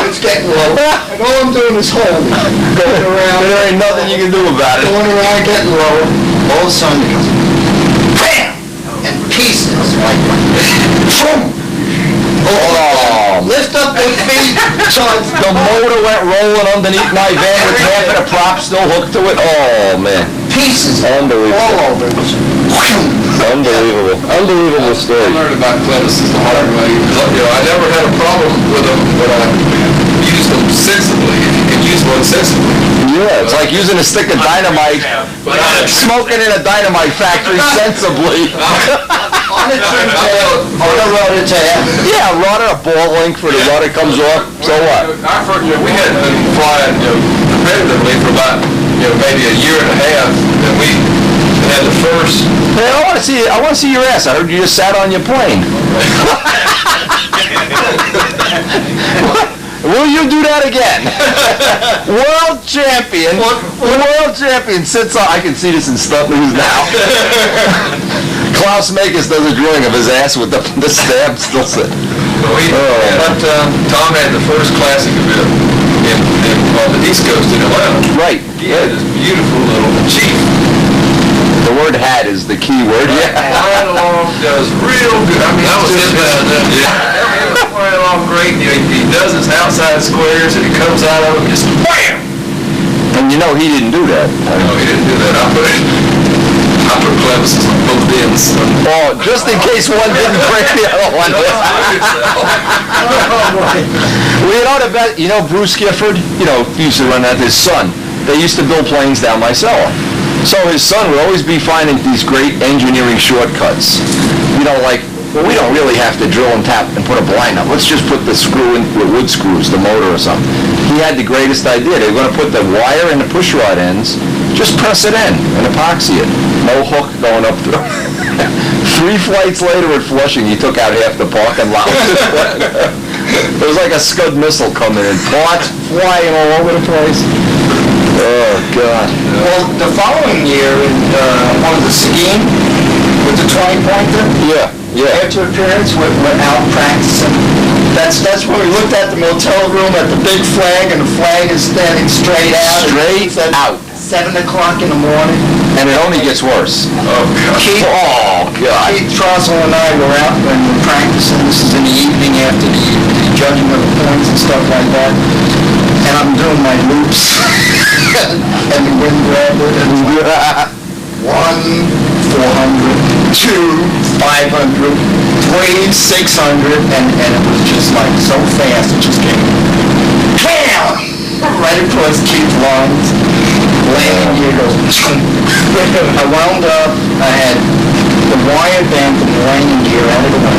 It's getting lower. And all I'm doing is holding, going around. There ain't nothing you can do about it. Going around, getting lower. All of a sudden it goes, bam! And pieces, like boom! Oh. Lift up their feet, so it's The motor went rolling underneath my van with half of the prop still hooked to it. Oh, man. pieces Unbelievable. all over. It was Unbelievable. Unbelievable I story. learned about clevises the hard way. I never had a problem with them, but I used them sensibly. If you can use one sensibly. Yeah, it's like using a stick of dynamite, smoking in a dynamite factory sensibly. on a trim tail, on a rotor tail. Yeah, rudder, a ball link for the rudder comes off. So what? Our first, we had been flying competitively for about maybe a year and a half, and we had the first. Hey, I want to see your ass. I heard you just sat on your plane. Will you do that again? World champion. World champion sits on. I can see this in Stunt News now. Klaus Makis does a drawing of his ass with the stab still sitting. But Tom had the first classic event on the East Coast in Atlanta. Right. He had this beautiful little Chief. The word "had" is the key word. Yeah. Flying along does real good. I mean, that was his bad. Yeah. Flying along great. He does his outside squares and he comes out of them just wham. And you know he didn't do that. No, he didn't do that. I put clevises on both ends. Oh, just in case one didn't break the other one. Well, you know Bruce Gifford, used to run that, his son. They used to build planes down my cellar. So his son would always be finding these great engineering shortcuts. Like, well, we don't really have to drill and tap and put a blind up. Let's just put the screw in with wood screws, the motor or something. He had the greatest idea. They were going to put the wire in the push rod ends, just press it in and epoxy it. No hook going up through. 3 flights later at Flushing, he took out half the parking lot. It was like a Scud missile coming in. Parts flying all over the place. Oh, God. Well, the following year, in one of the Seguin with the 20-pointer, Yeah. after appearance, we're out practicing. That's where we looked at the motel room at the big flag, and the flag is standing straight out. Straight out. 7 o'clock in the morning. And it only gets worse. Oh, God. Oh, God. Keith Trussell and I were out and we're practicing. This is in the evening after the judging of the points and stuff like that. And I'm doing my loops and the wind grabber. And 1, 400, 2, 500, 3, 600, and it was just like so fast. It just came, bam! Right across Keith's lungs. Landing gear goes. I wound up. I had the wire band from the landing gear out of the way.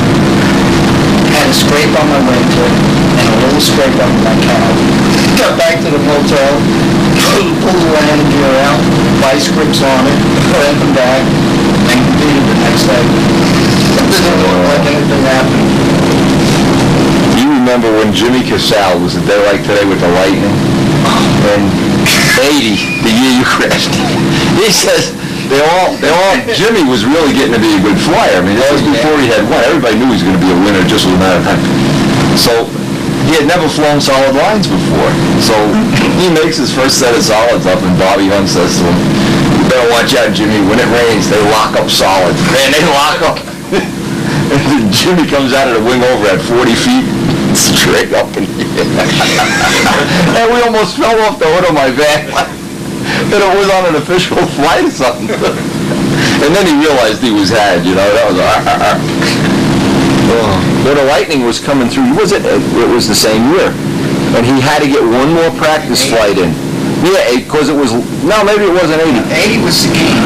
Had a scrape on my wing tip and a little scrape on my cow. Got back to the motel, pulled the landing gear out, vice grips on it, bent them back, and completed the next day. It didn't look like anything happened. You remember when Jimmy Casale was a day like today with the lightning? And 80, the year you crashed. He says Jimmy was really getting to be a good flyer. I mean, that was before he had won. Everybody knew he was going to be a winner, just was a matter of time. So he had never flown solid lines before. So he makes his first set of solids up, and Bobby Hunt says to him, Better watch out, Jimmy. When it rains, they lock up solid. Man, they lock up. And then Jimmy comes out of the wing over at 40 feet, straight up in the air. And we almost fell off the hood of my van. And it was on an official flight or something. And then he realized he was had, you know. That was Well, the lightning was coming through. It was the same year. And he had to get one more practice flight in. Yeah, because it was, no, maybe it wasn't 80. 80 was Seguin.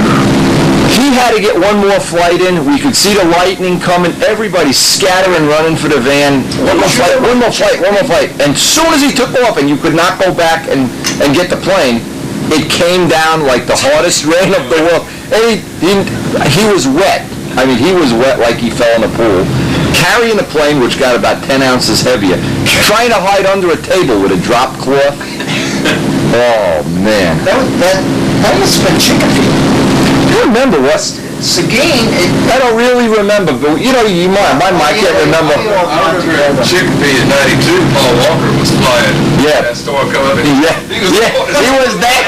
He had to get one more flight in. We could see the lightning coming. Everybody scattering, running for the van. One more flight. And as soon as he took off, and you could not go back and get the plane, it came down like the hardest rain of the world. And he was wet. I mean, he was wet like he fell in a pool. Carrying the plane, which got about 10 ounces heavier. Trying to hide under a table with a drop cloth. Oh, man. That must have been chicken feed. You remember what? Seguin, I don't really remember, but you know, my mind can't remember. I remember Chicopee in 92, Paul Walker was flying. Yeah. That store come up and He was there.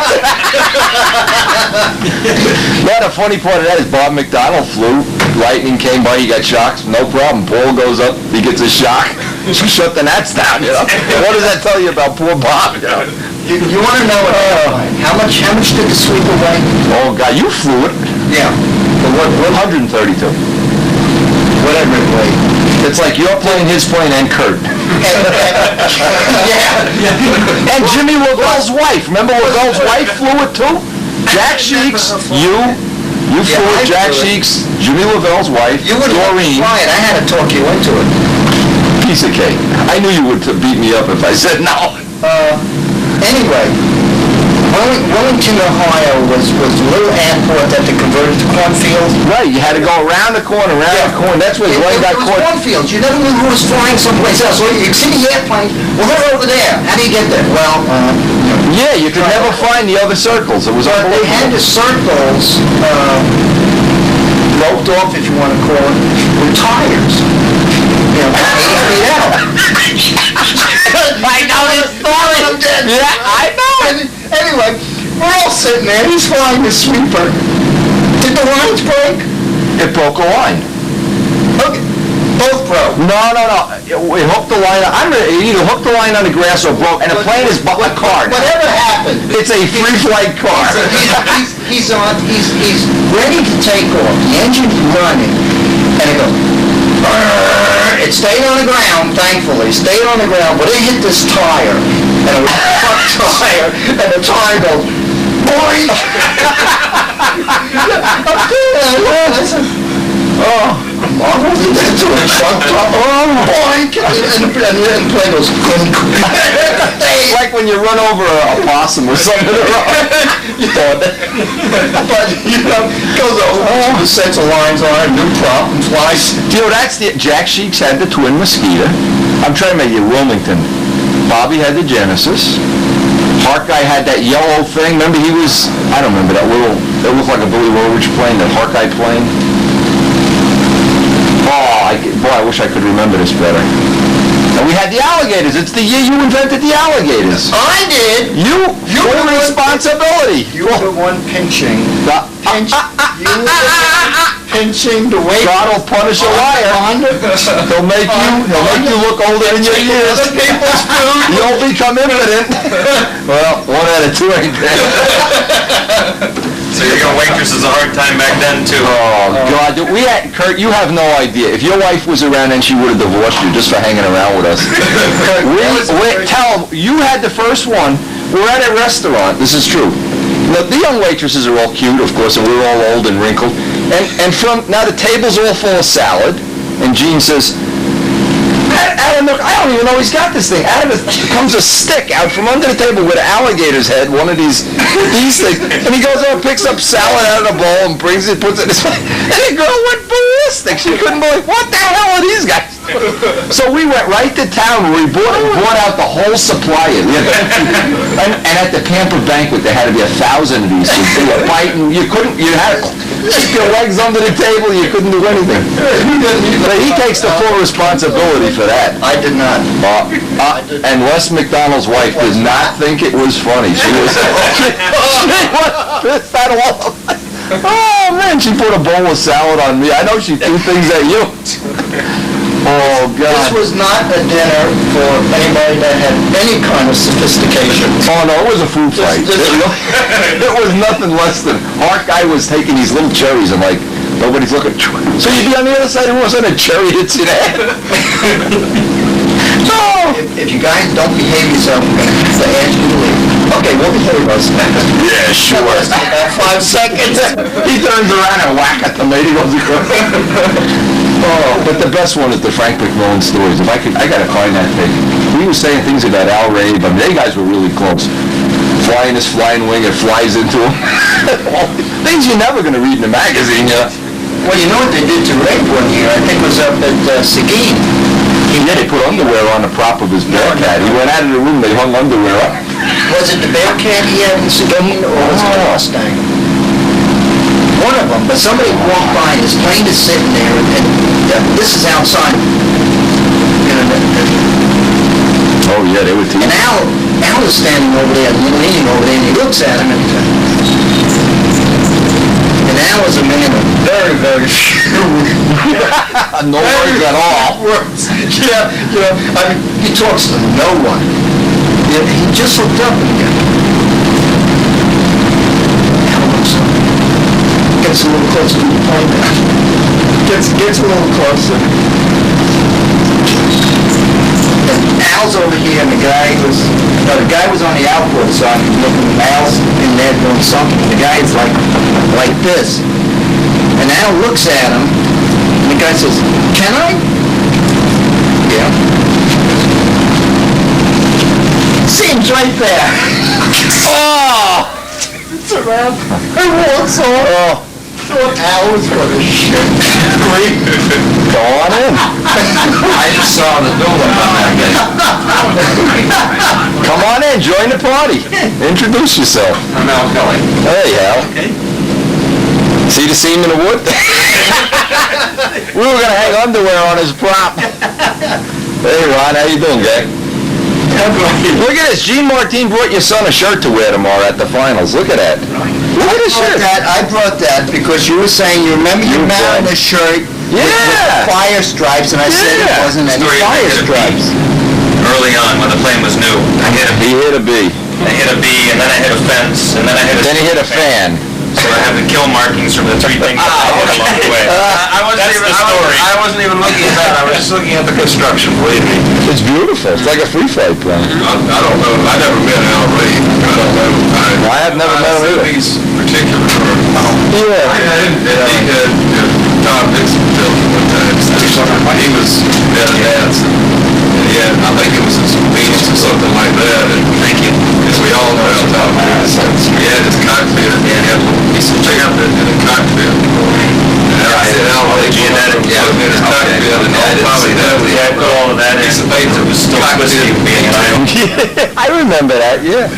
Now the funny part of that is Bob McDonald flew. Lightning came by, he got shocked, no problem. Paul goes up, he gets a shock. Shut the NATS down, you know. What does that tell you about poor Bob, you know? you want to know how much did the sweeper weigh? Oh God, you flew it. Yeah. But what 132. Whatever it weighed. It's like your plane, his plane, and Kurt. Yeah. And Jimmy Lavell's wife. Remember Lavell's wife flew it too? Jack Sheeks, you flew it, Jack Sheeks, Jimmy Lavell's wife, You wouldn't let me Doreen. fly it. I had to talk you into it. Piece of cake. I knew you would beat me up if I said no. Anyway, Wellington, Ohio was a little airport that they converted to cornfields. Right, you had to go around the corner, the corner. That's where Glenn got It was caught. cornfields. You never knew who was flying someplace else. So you could see the airplane. Well, they're over there. How do you get there? Well, Yeah, you could never find the other circles. It was but they had unbelievable. the circles roped off, if you want to call it, with tires. 80 feet out. I know this story. Yeah, I know it. Anyway, we're all sitting there. He's flying the sweeper. Did the lines break? It broke a line. Okay. Both broke. No. We hooked the line. It either hooked the line on the grass or broke. And the plane is a car. Whatever happened. It's a free flight car. He's ready to take off. The engine's running. And it goes. It stayed on the ground, thankfully. Stayed on the ground, but it hit this tire. And it was a truck tire. And the tire goes. Boing! Oh, Marvel did that to a truck. Oh, boink! And the plane goes. Like when you run over a possum or something. But, goes over. The sets of lines on it, new prop, and flies. You know, that's the... Jack Sheeks had the twin Mosquito. I'm trying to make it Wilmington. Bobby had the Genesis. Hart guy had that yellow thing. Remember, he was... I don't remember that little... It looked like a Billy Woolridge plane, that Hart guy plane. Boy, I wish I could remember this better. And we had the alligators. It's the year you invented the alligators. I did. You full responsibility. You were the one pinching. Pinching the weight. God will punish a liar. He'll make you look older than your years. Other people's food. You'll become impotent. Well, 1 out of 2 ain't bad. So you're giving waitresses a hard time back then too? Oh God, Kurt, you have no idea. If your wife was around, then she would have divorced you just for hanging around with us. Tell them, you had the first one. We're at a restaurant. This is true. Now, the young waitresses are all cute, of course, and we're all old and wrinkled. And now the table's all full of salad, and Gene says, Adam, look, I don't even know he's got this thing. Out of it comes a stick out from under the table with an alligator's head, one of these things. And he goes over, picks up salad out of the bowl and brings it, puts it in his mouth. And the girl went ballistic. She couldn't believe, what the hell are these guys? So we went right to town where we brought out the whole supply. And at the Pamper banquet, there had to be 1,000 of these. They were biting. You had Stick your legs under the table, you couldn't do anything. But he takes the full responsibility for that. I did not. And Les McDonald's wife did not think it was funny. She was pissed at all. Oh man, she put a bowl of salad on me. I know she threw things at you. Oh God. This was not a dinner for anybody that had any kind of sophistication. Oh no, it was a food fight. It was nothing less than Mark guy was taking these little cherries and like nobody's looking. So you'd be on the other side and all of a sudden a cherry hits you in the head. No! If you guys don't behave yourself, we're going to have to ask you to leave. Okay, we'll behave ourselves. Yeah, sure. About 5 seconds. He turns around and whack at the mate. He goes, oh, but the best one is the Frank McMillan stories. If I gotta find that thing. He was saying things about Al Ray, but they guys were really close. Flying his flying wing, it flies into him. Things you're never gonna read in a magazine, yeah. Well, you know what they did to Ray one year? I think it was up at Seguin. Yeah, they put underwear on the prop of his Bearcat. He went out of the room, they hung underwear up. Was it the Bearcat he had in Seguin, or was it the Mustang? One of them, but somebody walked by and his plane is sitting there, and this is outside. You know, Oh yeah, they were teasing. and Al is standing over there, leaning over there, and he looks at him, and Al is a man of very, very few No words at all. words. Yeah, I mean, he talks to no one. He just looked up again. Al looks up. Gets a little closer to the plane. Gets a little closer. And Al's over here, and the guy was on the outboard side, looking at Al's in there doing something. The guy is like this. And Al looks at him, and the guy says, "Can I?" Yeah. Seems right there. Oh! It's around and walks on. Oh. Al was gonna shit. Go on in. I just saw the building on that day. Come on in, join the party. Introduce yourself. I'm Al Kelly. Hey, Al. See the seam in the wood? We were going to hang underwear on his prop. Hey, Ron, how you doing, guy? Look at this. Gene Martin brought your son a shirt to wear tomorrow at the finals. Look at that. Look at his shirt. I brought that because you were saying you remember you married a shirt with fire stripes, and I said it wasn't any fire stripes. Early on, when the plane was new, He hit a B. I hit a B, and then I hit a fence, and then I hit a... Then he hit a fan. So I have the kill markings from the three things that I hit along the way. That's the story. I wasn't even looking at that. I was just looking at the construction, believe me. It's beautiful. It's like a free flight plane. I don't know. I never met Al Ray. I don't know. I have never met him either. He's particular. Yeah. He had Tom Dixon built one time. He was at NATS. And he had, I think it was his beach or something like that. And thank you. As we all know, Tom Dixon. He had his cockpit. He had a little piece of chicken in the cockpit. And I said, Al Ray, put him in his cockpit. And all probably that. We had put all of that in. Piece of paper was still twisting being I remember that, yeah.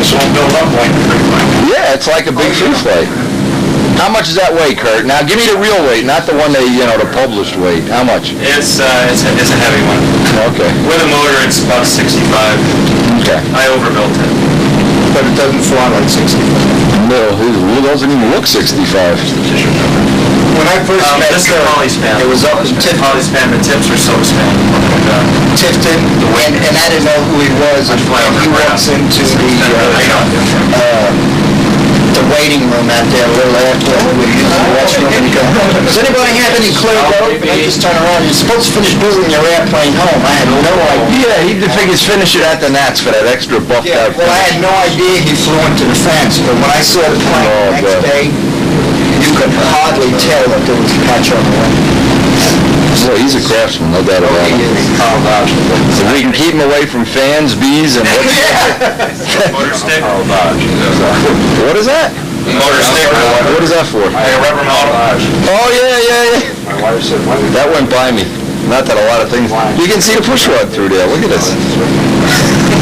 This won't build up like the big plane. Yeah, it's like a big free flight. How much does that weigh, Kurt? Now, give me the real weight, not the one they, the published weight. How much? It's a heavy one. Okay. With a motor, it's about 65. Okay. I overbuilt it. But it doesn't fly like 65. No, it doesn't even look 65. When I first met This is Polyspan. it was up in Polyspan. The tips are so span. Tifton, and I didn't know who he was, and he walks into the waiting room out there, a little after we were using the restroom, and he goes, "Does anybody have any clue, though?" And I just turn around, "You're supposed to finish building your airplane home." I had no idea. Yeah, he figures finish it at the NATS for that extra buffed out. Well, I had no idea he flew into the fence, but when I saw the plane the next day, you could hardly tell that there was a patch on the wing. Well, he's a craftsman, no doubt about it. So we can keep him away from fans, bees, and Motor stick. What is that? Motor stick. What is that for? A rubber motor. Oh, yeah. That went by me. Not that a lot of things. You can see the push rod through there. Look at this.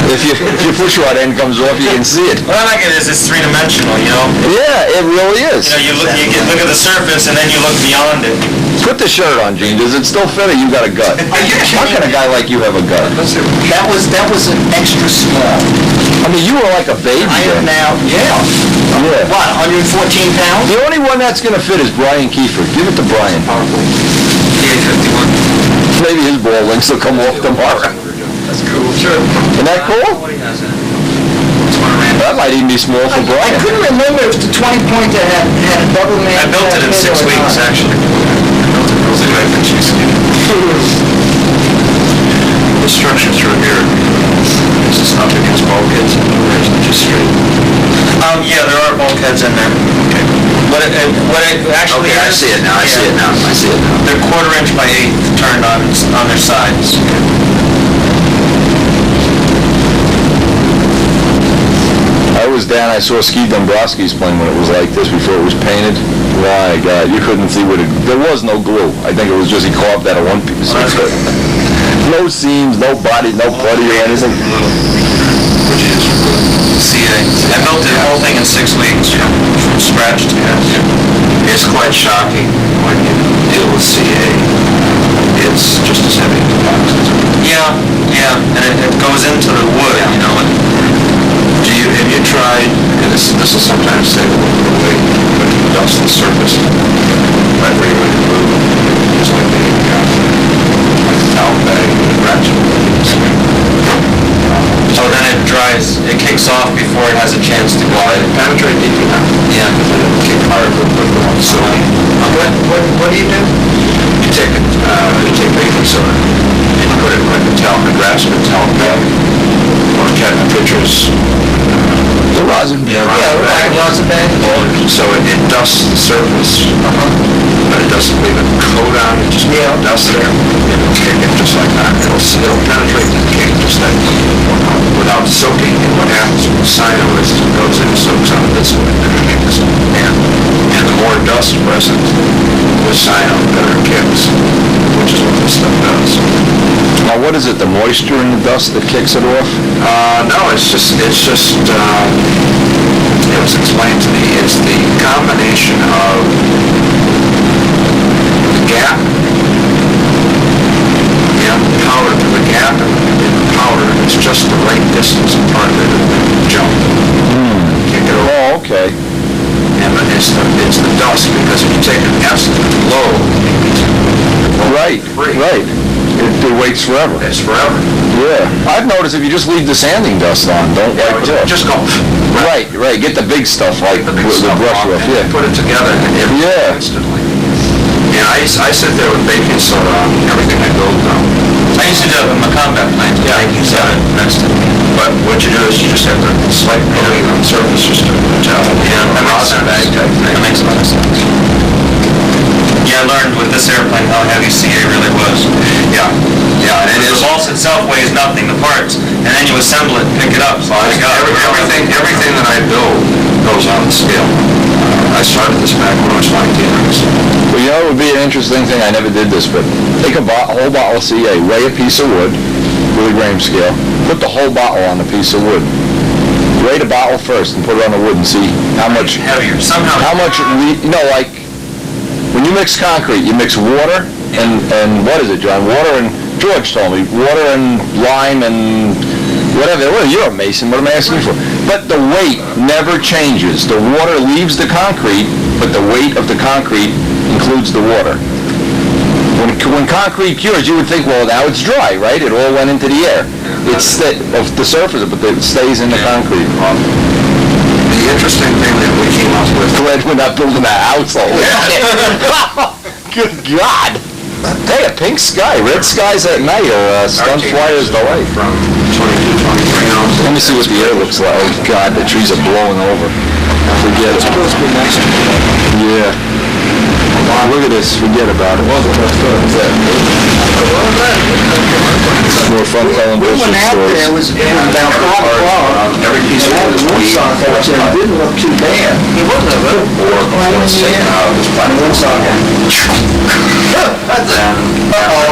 If your push rod end comes off, you can see it. What I like it is it's three-dimensional, you know? Yeah, it really is. You know, you look at the surface and then you look beyond it. Put the shirt on, Gene. Does it still fit or you got a gut? How can a guy like you have a gut? That was an extra small. I mean, you were like a baby I am then. now, yeah. Yeah. What, 114 pounds? The only one that's going to fit is Brian Kiefer. Give it to Brian. Maybe his ball links will come off tomorrow. That's cool. Sure. Isn't that cool? That might even be small for I Brian. couldn't remember if the 20 point that had a double man. I built it in 6 weeks, actually. The structure through here is just up against bulkheads, or is it just straight? Yeah, there are bulkheads in there. Okay. What it actually Okay, I is... see it now, I see it now. They're 1/4 inch by 1/8 turned on their sides. I was down, I saw Ski Dombrowski's plane when it was like this before it was painted. My God, you couldn't see what it... There was no glue. I think it was just he carved out of one piece. No seams, no body, no putty or anything. Which is CA. I built the whole thing in 6 weeks, from scratch to It's quite shocking when you deal with CA. It's just as heavy as boxes. Yeah, and it goes into the wood, you know. Have you tried, and this will sometimes save a little bit of weight, but you dust the surface right where you're going to glue, just like the towel bag and ratchet. So then it dries, it kicks off before it has a chance to go. Penetrate deep enough. Yeah. Then it'll kick hard real quick. So, What do you do? you take baking soda and you put it in like a grass and a talc bag, or cat pictures. The rosin. Yeah, rosin bag. So it dusts the surface, but it doesn't leave a coat on it, just dust it. It'll kick it just like that. It'll penetrate the cake just like without soaking. And what happens with cyano is it goes in and soaks on this way underneath this pan. And the more dust present with cyano, the better it kicks, which is what this stuff does. Now, what is it, the moisture in the dust that kicks it off? No, it's just, it was explained to me, it's the combination of the gap, powder to the gap, and the powder is just the right distance apart that it would jump. Kick it over. Oh, okay. And it's the dust, because if you take an acid low, Right. It waits forever. it's forever. Yeah. I've noticed if you just leave the sanding dust on, don't wipe it off. Just go. Right. Get the big stuff like the brush off, and yeah. put it together and it Yeah. instantly. And I sit there with baking soda on everything I build now. I used to do it in my combat plane. Baking soda next to me. But what you do is you just have to slight coating on the surface, just a towel. Yeah, that makes rosin sense. bag type thing. That makes a lot of sense. Yeah, I learned with this airplane how heavy CA really was. Yeah, and it The is. balsa itself weighs nothing, the parts, and then you assemble it and pick it up. So I got Everything that I build goes on the scale. I started this back when I was 19. Well, you know, it would be an interesting thing. I never did this, but take a whole bottle of CA, weigh a piece of wood with a grain scale, put the whole bottle on a piece of wood. Weigh the bottle first and put it on the wood and see how much, heavier. Somehow. like, when you mix concrete, you mix water and what is it, John? Water and, George told me, water and lime and whatever. Well, you're a mason, what am I asking for? But the weight never changes. The water leaves the concrete, but the weight of the concrete includes the water. When concrete cures, you would think, well, now it's dry, right? It all went into the air. It's of the surface, but it stays in the concrete. The interesting thing that we came up with. Glad we're not building a house all the time. Good God. Hey, a pink sky. Red skies at night are stunt flyers delight. From 22, 23 ounces. Let me see what the air looks like. Oh, God, the trees are blowing over. Forget it. It's supposed to be nice. Yeah. Look at this. Forget about it. More fun telling We bullshit went out stories. there, it was about 5 o'clock. Every piece of That wood was is one weighed socket, which didn't look too bad. It wasn't a little let's say, this platform. one socket. And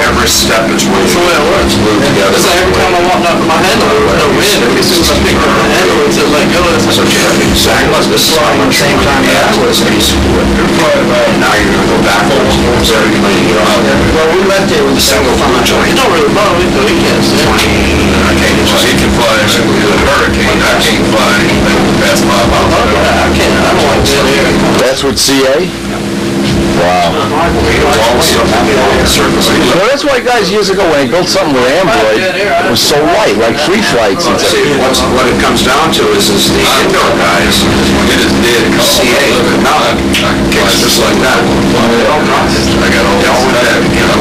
every every step is way. That's the way it works. Glued together. It's like every time I walked up to my handle, there was no wind. As soon as I picked up the handle, it said let go. It's So you have exactly the same time that was a piece of wood. Now you're going to go backwards. Well, we left it with The single glue joint. It don't really bother me, though. He can't see it. 20 inches. He can fly a single glue hurricane. I can't fly anything past 5 miles an hour. I can't. I don't like that air. That's with CA? Wow. All the stuff on the surface. Well, that's why guys years ago when they built something with Android, it was so light, like free flights and stuff. See, what it comes down to is the indoor guys, it is dead. CA, now it kicks just like that. I got all that, you know.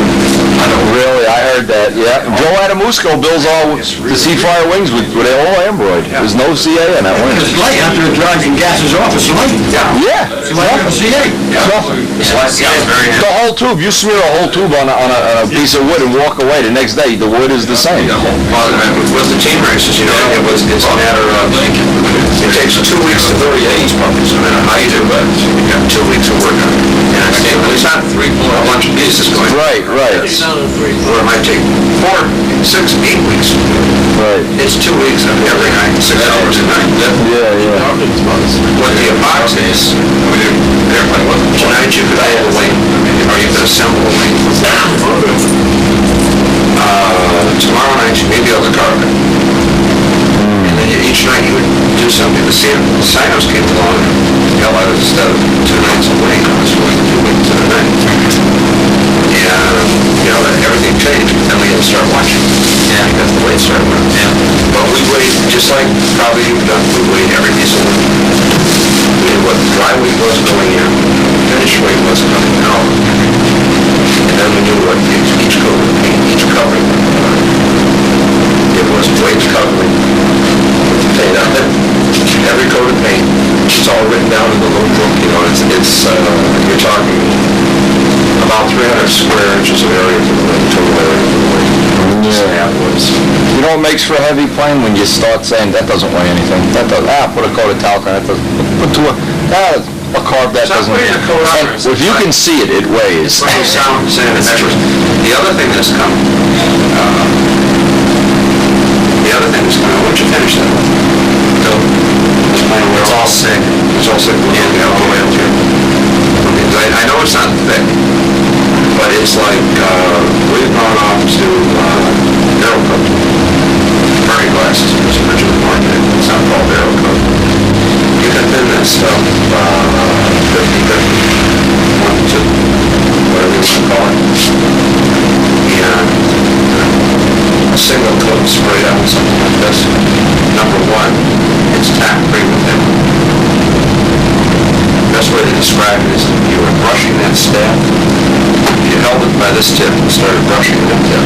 I know. Really, I heard that, yeah. Joe Adamusco builds all the Seafire wings with all Android. There's no CA in that wing. It's light after it dries and gases off. It's light. Yeah. It's light on the CA. The whole tube, you smear a whole tube on a piece of wood and walk away. The next day, the wood is the same. With the team races, you know, it's a matter of, it takes 2 weeks to 30 days, probably, no matter how you do it. You got 2 weeks of work on it. And it's not a bunch of pieces going. Right. Or it might take 4, 6, 8 weeks. Right. It's 2 weeks every night, 6 hours a night. Yeah. What the epoxy is, tonight you could add a wing, or you could assemble a wing. Tomorrow night you may be able to carve it. And then each night you would do something. The Sinos came along and hell out of instead of 2 nights a wing, I was going 2 weeks in a night. And, you know, everything changed. Then we had to start watching. Yeah. Because the weight started running. Yeah. But we weighed, just like probably you've done, we weighed every piece of wood. We knew what dry weight was going in, finished weight was coming out. And then we knew what each coat of paint, each covering. It was weight covering, paint on it, every coat of paint. It's all written down in the little book, you know, you're talking about 300 square inches of area for the weight, total area for the weight. Yeah. You know what makes for a heavy plane when you start saying that doesn't weigh anything. That does. Put a coat of talc on it. A carb that doesn't. And if you can see it, it weighs. When you sound saying it measures. The other thing that's coming, once you finish that, it's all sick. It's all sick. Yeah, all the way up here. I know it's not thick, but it's like we've gone off to barrel coat. Burning glasses was originally marketed. It's not called barrel coat. You can thin that stuff 50, 1, 2, whatever you want to call it. And a single coat sprayed on something like this. Number 1, it's tack-free within. Best way to describe it is if you were brushing that staff, you held it by this tip and started brushing that tip.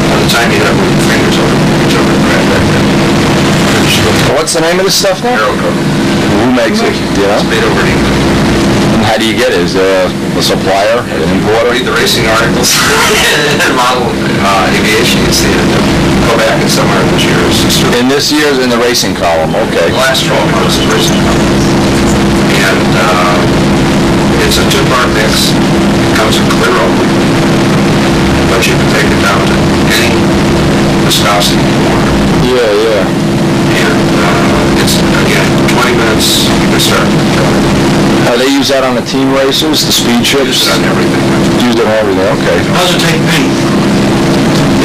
By the time you had your fingers over it, reach over and grab that tip. What's the name of this stuff now? Barrel coat. Who makes it? Yeah. It's made over in England. And how do you get it? Is there a supplier, an importer? Read the racing articles and model aviation. You see it. Go back in somewhere in this year's history. In this year's, in the racing column, okay. The last 12 months is racing column. And it's a 2-part mix. It comes in clear only, but you can take it down to any viscosity you want. Yeah. And it's, again, 20 minutes, you can start. They use that on the team races, the speed trips? Use it on everything. Use it on everything, okay. How's it take paint?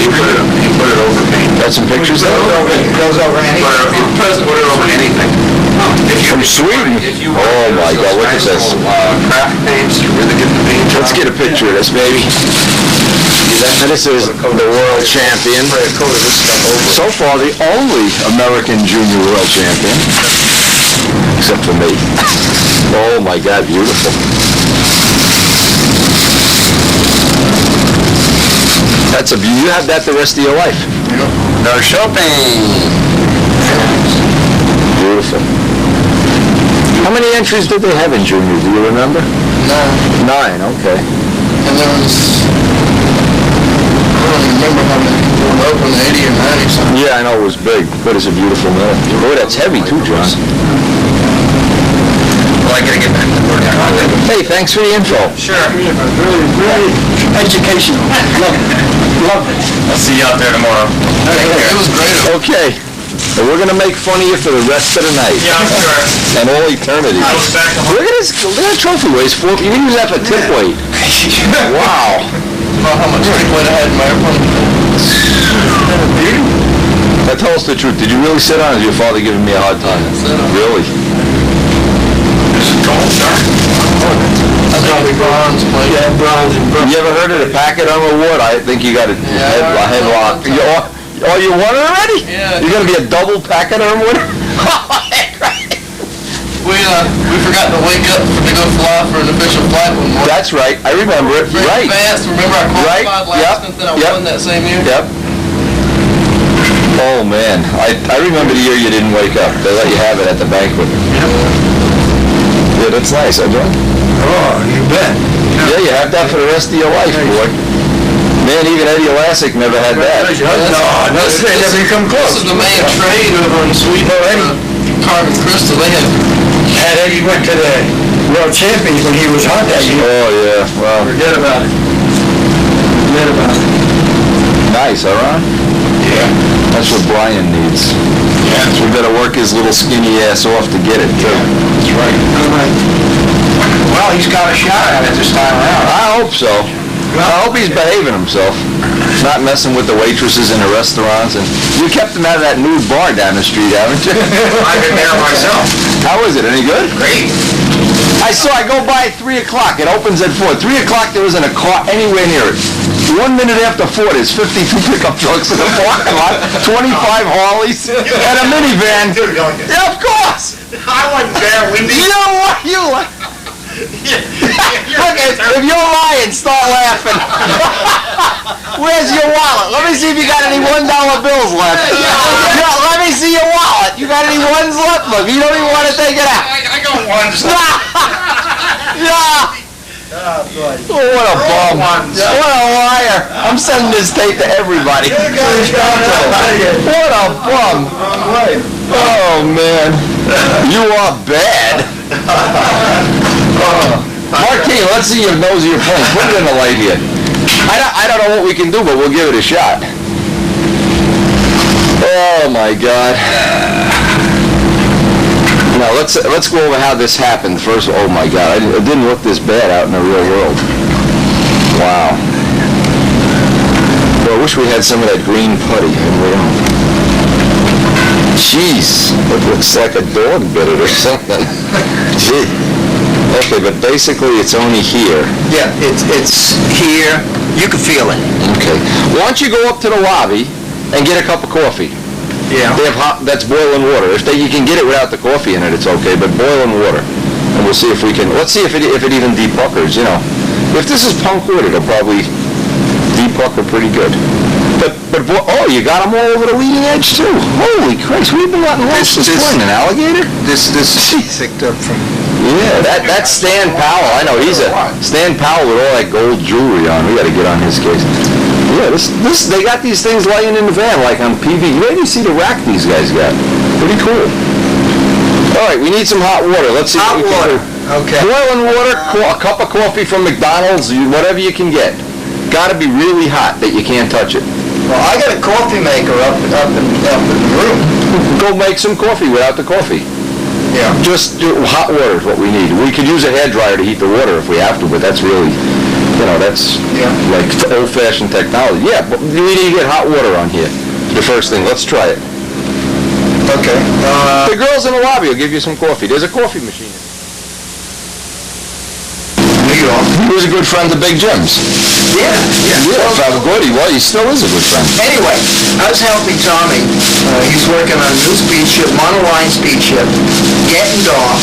You put it over paint. Got some pictures there? It goes over anything. Put it over anything. From Sweden? Oh my God, look at this. Craft paints, you really get the paint. Let's get a picture of this, baby. And this is the world champion. So far, the only American junior world champion. Except for me. Oh my God, beautiful. That's you have that the rest of your life. No shopping. Beautiful. How many entries did they have in junior? Do you remember? 9. 9, okay. And there was, I don't remember how many people were open, 80 or 90 something. Yeah, I know it was big, but it's a beautiful mill. Boy, that's heavy too, John. Well, I gotta get back to work. Hey, thanks for the info. Sure. Really, Educational. Love it. I'll see you out there tomorrow. It was great. Okay. And we're gonna make fun of you for the rest of the night. Yeah, I'm sure. And all eternity. I was back home. Look at this, look at that trophy weighs 4. You can use that for tip weight. Wow. About how much weight I had in my airplane? Now tell us the truth. Did you really sit on it? Or is your father giving me a hard time? Really? Is it gold, sir? That's probably bronze plate. Yeah, bronze and bronze. You ever heard of the Packet Armor Award? I think you got a headlock. You won it already? Yeah. You're gonna be a double Packet Armor winner? We forgot to wake up to go fly for an official flight one morning. That's right. I remember it. Very Right. fast. Remember I qualified Right. last and then I won that same year? Yep. Oh man, I remember the year you didn't wake up. They let you have it at the banquet. Yeah, that's nice, huh, John? Oh, you bet. Yeah, you have that for the rest of your life, boy. Man, even Eddie Elastic never had that. No, they never come This close. is the main trade over in Sweden. Carbon crystal. They have. And Eddie went to the World Champions when he was hot that year. Oh yeah, well, Forget about it. Forget about it. nice, huh, Ron? Yeah. That's what Brian needs. Yeah. We better work his little skinny ass off to get it, too. That's right. All right. Well, he's got a shot at it this time around. I hope so. I hope he's behaving himself. Not messing with the waitresses in the restaurants. And you kept him out of that nude bar down the street, haven't you? I've been there myself. How is it? Any good? Great. I go by at 3 o'clock. It opens at 4. 3 o'clock, there isn't a car anywhere near it. 1 minute after 4, there's 52 pickup trucks in the parking lot, 25 Harleys, and a minivan. Yeah, of course. I wasn't there, Wendy. You know what? Look, if you're lying, start laughing. Where's your wallet? Let me see if you got any $1 bills left. Yeah, let me see your wallet. You got any ones left? Look, you don't even want to take it out. I got one. Yeah. Oh, boy. Oh, what a bum. ones. What a liar. I'm sending this tape to everybody. What a bum. Oh, man. You are bad. Martine, let's see your nose of your plane. Put it in the light here. I don't know what we can do, but we'll give it a shot. Oh, my God. Now, let's go over how this happened. First, oh, my God. It didn't look this bad out in the real world. Wow. Well, I wish we had some of that green putty. We don't. Jeez. It looks like a dog bit it or something. Gee. Okay, but basically it's only here. Yeah, it's here. You can feel it. Okay. Why don't you go up to the lobby and get a cup of coffee? Yeah. They have hot, that's boiling water. You can get it without the coffee in it, it's okay, but boiling water. And we'll see if we can, let's see if it even depuckers, you know. If this is punk wood, it'll probably depucker pretty good. But oh, you got them all over the leading edge too. Holy Christ, we've been letting loose this plane, an alligator? This picked up from... Yeah, that's Stan Powell. I know, he's Stan Powell with all that gold jewelry on. We got to get on his case. Yeah, they got these things laying in the van like on PV. Where do you see the rack these guys got? Pretty cool. All right, we need some hot water. Let's see Hot what we water. can do. Okay. Boiling water, a cup of coffee from McDonald's, whatever you can get. Got to be really hot that you can't touch it. Well, I got a coffee maker up in the room. Go make some coffee without the coffee. Yeah. Just hot water is what we need. We could use a hairdryer to heat the water if we have to, but that's really, that's like old-fashioned technology. Yeah, but we need to get hot water on here. The first thing. Let's try it. Okay. The girls in the lobby will give you some coffee. There's a coffee machine. New York. He was a good friend of Big Jim's. Yeah. Yeah, good. He still is a good friend. Anyway, I was helping Tommy. He's working on a new speed ship, monoline speed ship, getting off.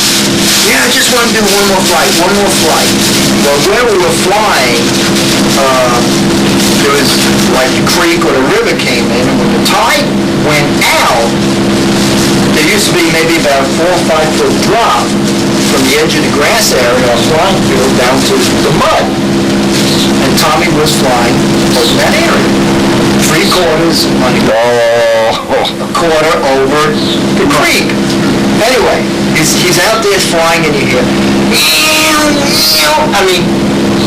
Yeah, I just want to do one more flight. Well, where we were flying, there was like the creek or the river came in, and when the tide went out, there used to be maybe about a 4 or 5 foot drop from the edge of the grass area of flying field down to the mud. And Tommy was flying over that area. 3/4 on the a quarter over the creek. Anyway, he's out there flying and you hear, I mean,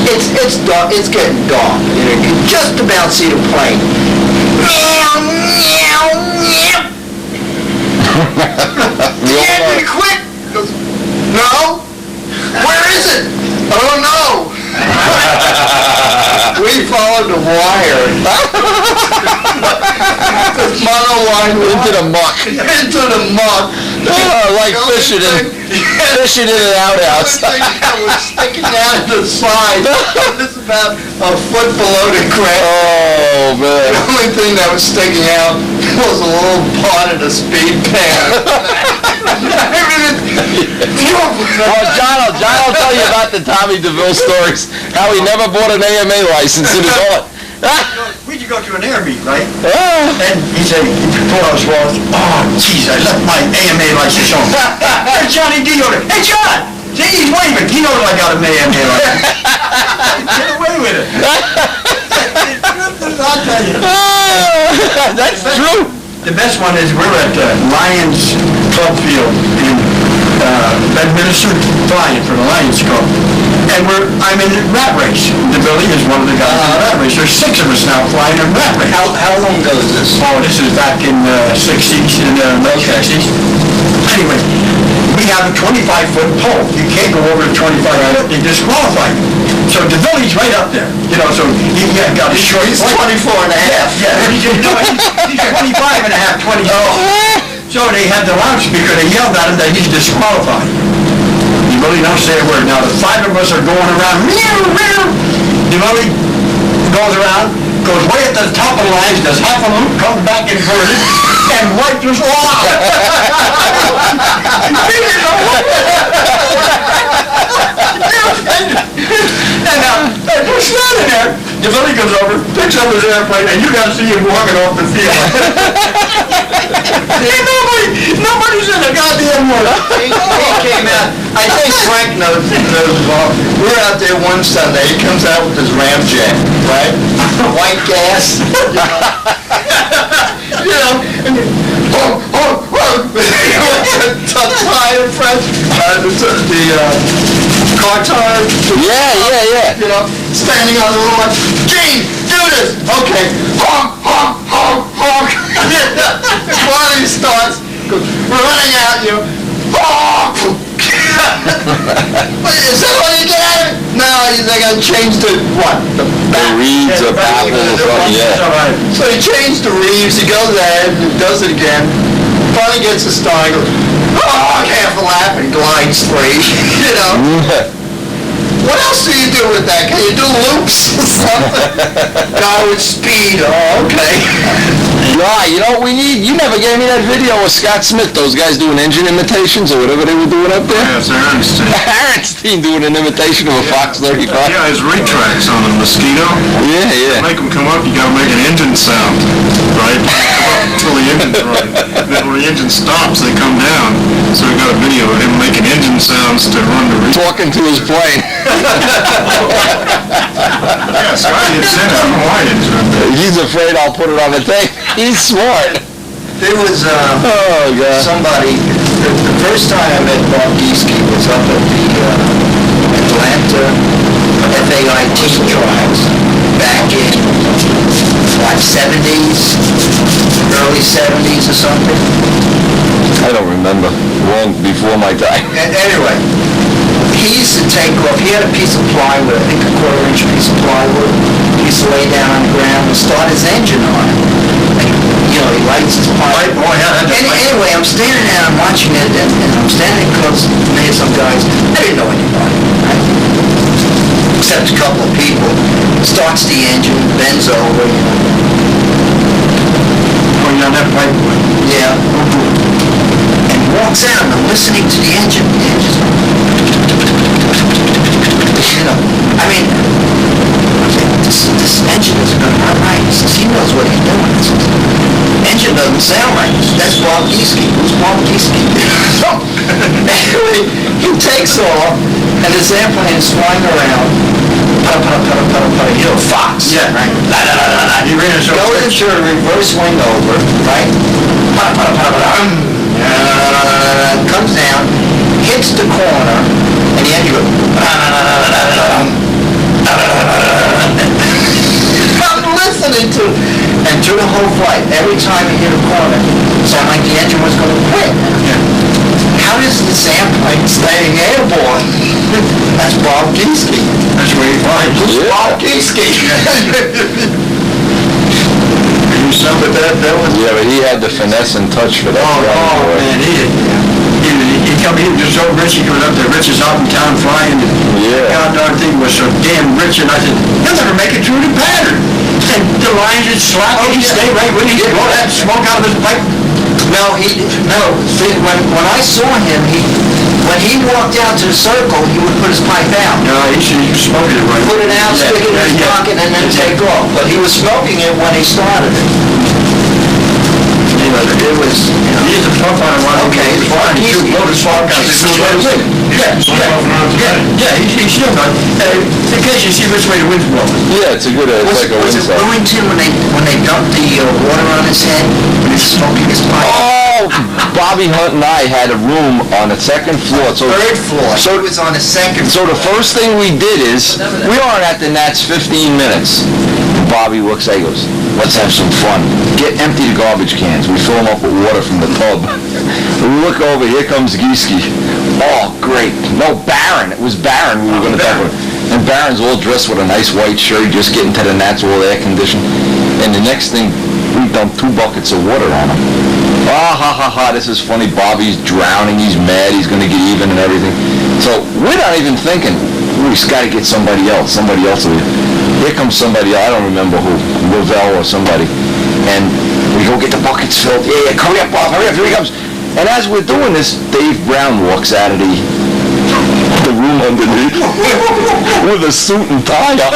it's dark, it's getting dark. You know, you can just about see the plane. The engine quit. He goes, no. Where is it? I don't know. We followed the wire. The monoline Into the muck. into the muck. Like fishing in an outhouse. The only thing that was sticking out of the side was about a foot below the ground. Oh, The man. only thing that was sticking out was a little part of the speed pan. Well, John will tell you about the Tommy DeVille stories, how he never bought an AMA license in his life. We could go to an air meet, right? And he said, he pulled out his wallet. Oh, jeez, I left my AMA license home. There's Johnny D over there. Hey, John! See, he's waving. He knows I got an AMA license. Get away with it. I'll tell you. That's true. The best one is we're at Lions Club Field in Bedminster, flying for the Lions Club. And I'm in a rat race. The Billy is one of the guys in the rat race. There's 6 of us now flying in rat race. How long ago is this? Oh, this is back in the 60s, in the late 60s. Anyway, we have a 25-foot pole. You can't go over the 25 foot, they disqualify you. So DeVille's right up there. You know, so he got a short. He's 24 and a half. Yeah, he's 25 and a half, 20. So they had the loudspeaker, they yelled at him that he's disqualified. He really don't say a word. Now the 5 of us are going around, he really goes around, goes way at the top of the lines, does half a loop, comes back inverted, and wipes us all out. And we're standing there, DeVille goes over, picks up his airplane, and you gotta see him walking off the field. Nobody's in the goddamn word. He came out. I think Frank knows we were out there one Sunday. He comes out with his ramjet, right? White gas. You know. The tire press. The car tire. Yeah. You know, standing on the road like, Gene, do this. Okay. Honk, honk, honk, honk. Finally starts, goes running at you. Honk. Is that all you get out of it? No, they got to change the what? The reeds or baffle or something, yeah. So he changed the reeds, he goes ahead and does it again. Finally gets the star, he goes, half a lap and glides free, you know. What else do you do with that? Can you do loops or something? No, it's speed. Oh, okay. Yeah, you know what we need? You never gave me that video with Scott Smith, those guys doing engine imitations or whatever they were doing up there. Yeah, it's Ernstine. Ernstine doing an imitation of a Fox 35. Yeah, his retracts on a Mosquito. Yeah. Make them come up, you gotta make an engine sound, right? Come up until the engine's running. Then when the engine stops, they come down. So we got a video of him making engine sounds to run the Talking to his plane. Yeah, Scotty had said it. I don't know why he didn't run that. He's afraid I'll put it on the tape. He's smart. There was Oh, God. somebody, the first time I met Bob Gieske was up at the Atlanta FAIT trials back in, what, 70s, early 70s or something. I don't remember. Long before my time. Anyway, he used to take off, he had a piece of plywood, I think a 1/4-inch piece of plywood. He used to lay down on the ground and start his engine on it. And, you know, he lights his pipe. Anyway, I'm standing there, I'm watching it, and I'm standing close to me and some guys. I didn't know anybody, right? Except a couple of people. Starts the engine, bends over, you know. Oh, you're on that pipe. Yeah. And walks out, and I'm listening to the engine. The engine's you know, I mean, this engine isn't going to run right. He says, he knows what he's doing. He says, engine doesn't sound right. That's Bob Gieske. Who's Bob Gieske? So, anyway, he takes off, and this airplane is flying around. Putter, putter, putter, putter, putter. You know, Fox. Yeah. Right? La, la, la, la, la. He goes into a reverse wing over, right? Comes down, hits the corner, and the engine goes. I'm listening to, and through the whole flight, every time you hit a corner, it sounded like the engine was going to quit. How does this airplane stay airborne? That's Bob Gieske. That's where he finds Bob Gieske. Yeah, but he had the finesse and touch for that. Oh, man, he come in just so rich, he goes up there, richest out in town flying. Yeah. God darn thing was so damn rich, and I said, he'll never make it through the pattern. And the lines would slap, and he'd stay right with it, he'd blow that smoke out of his pipe. No, see, when I saw him, when he walked out to the circle, he would put his pipe out. No, he was smoking it right. Put it out, stick it in his pocket, and then take off. But he was smoking it when he started it. It was, He's a tough on one. Okay, He's fine. He blow the smoke out. He's Yeah, he still got, in case you see which way the wind's blowing. Yeah, it's a good, it's like a was it windsock. Bloomington when they dumped the water on his head when he's smoking his pipe? Oh, Bobby Hunt and I had a room on the second floor. So Third floor. So it was on the second. So the first thing we did is, we aren't at the NATS 15 minutes. Bobby looks at, he goes, let's have some fun. Empty the garbage cans. We fill them up with water from the tub. We look over, here comes Gieske. Oh, great. No, Barron. It was Barron we were going to talk about. And Barron's all dressed with a nice white shirt, just getting to the NATS, all air conditioned. And the next thing, we dumped 2 buckets of water on him. Ah, ha, ha, ha, this is funny. Bobby's drowning. He's mad. He's going to get even and everything. So we're not even thinking, we've got to get somebody else. Somebody else will. Here comes somebody, I don't remember who, Lavelle or somebody. And we go get the buckets filled. Yeah, hurry up, Bob, hurry up, here he comes. And as we're doing this, Dave Brown walks out of the room underneath with a suit and tie on.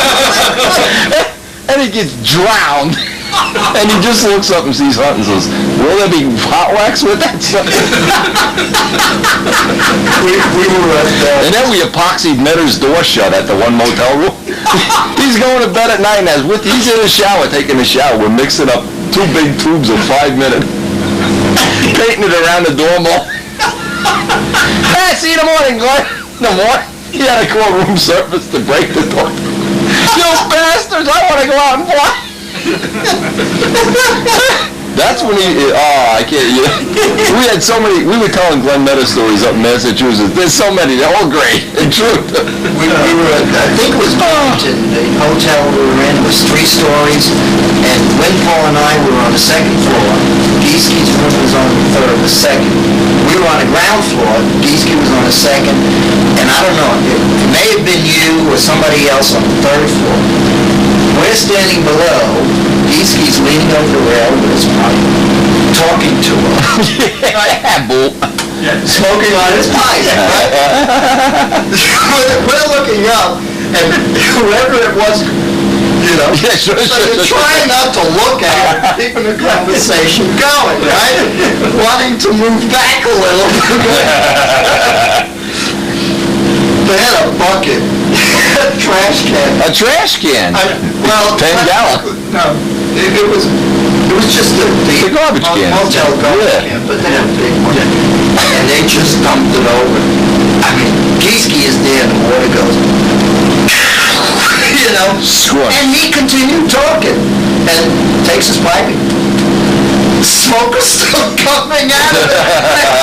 And he gets drowned. And he just looks up and sees Hunt and says, will there be hot wax with that stuff? We were at And then we epoxied Netter's door shut at the one motel room. He's going to bed at night and he's in the shower, taking a shower. We're mixing up 2 big tubes of 5 minute, painting it around the door mold. Hey, see you in the morning, Glenn. In the morning, he had to call room service to break the door. You bastards, I want to go out and fly. That's when I can't, we had so many, we were telling Glenn Meta stories up in Massachusetts. There's so many, they're all great, in truth. We were at, I think it was Bloomington, the hotel we were in, it was 3 stories, and Lynn, Paul, and I were on the 2nd floor. Gieske's room was on the second. We were on the ground floor, Gieske was on the 2nd, and I don't know, it may have been you or somebody else on the 3rd floor. We're standing below, Gieske's leaning over the rail with his pipe, talking to him. Yeah, bull. Smoking on his pipe, right? We're looking up, and whoever it was, so you're trying not to look at it, keeping the conversation going, right? Wanting to move back a little bit. They had a bucket, a trash can. A trash can? 10 gallon. No, it was just the garbage can. Motel garbage can, but they had a big one. And they just dumped it over. I mean, Gieske is there and the water goes, and he continued talking and takes his piping. Smoke was still coming out of it.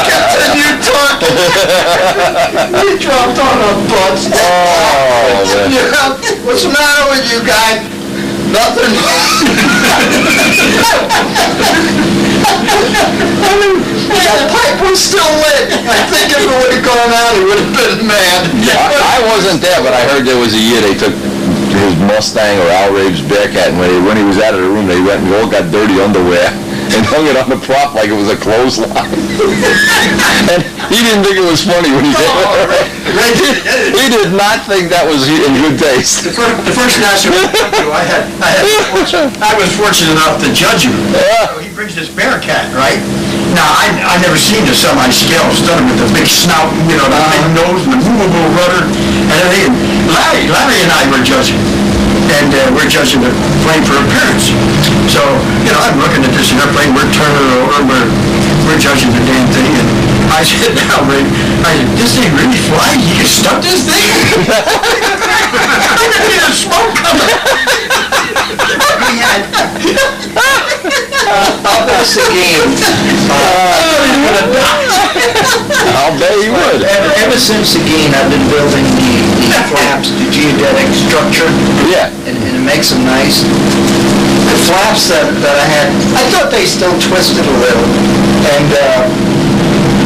Continued talking. We dropped on our butts. What's the matter with you guys? Nothing. The pipe was still lit. I think if it would have gone out, he would have been mad. I wasn't there, but I heard there was a year they took his Mustang or Al Rave's Bearcat, and when he was out of the room, they went and all got dirty underwear and hung it on the prop like it was a clothesline. And he didn't think it was funny when he did it. He did not think that was in good taste. The first national I was fortunate enough to judge him. So he brings this Bearcat, right? Now, I never seen the semi-scales done with the big snout, the big nose and the movable rudder and everything. Larry and I were judging. And we're judging the plane for appearance. I'm looking at this airplane, we're turning it over, we're judging the damn thing, and I said, now, Ray, this thing really flying? You can stuff this thing? I didn't see the smoke coming. I'll bet Seguin. I'll bet he would. Ever since Seguin, I've been building the flaps, the geodetic structure. Yeah. And it makes them nice. The flaps that I had, I thought they still twisted a little. And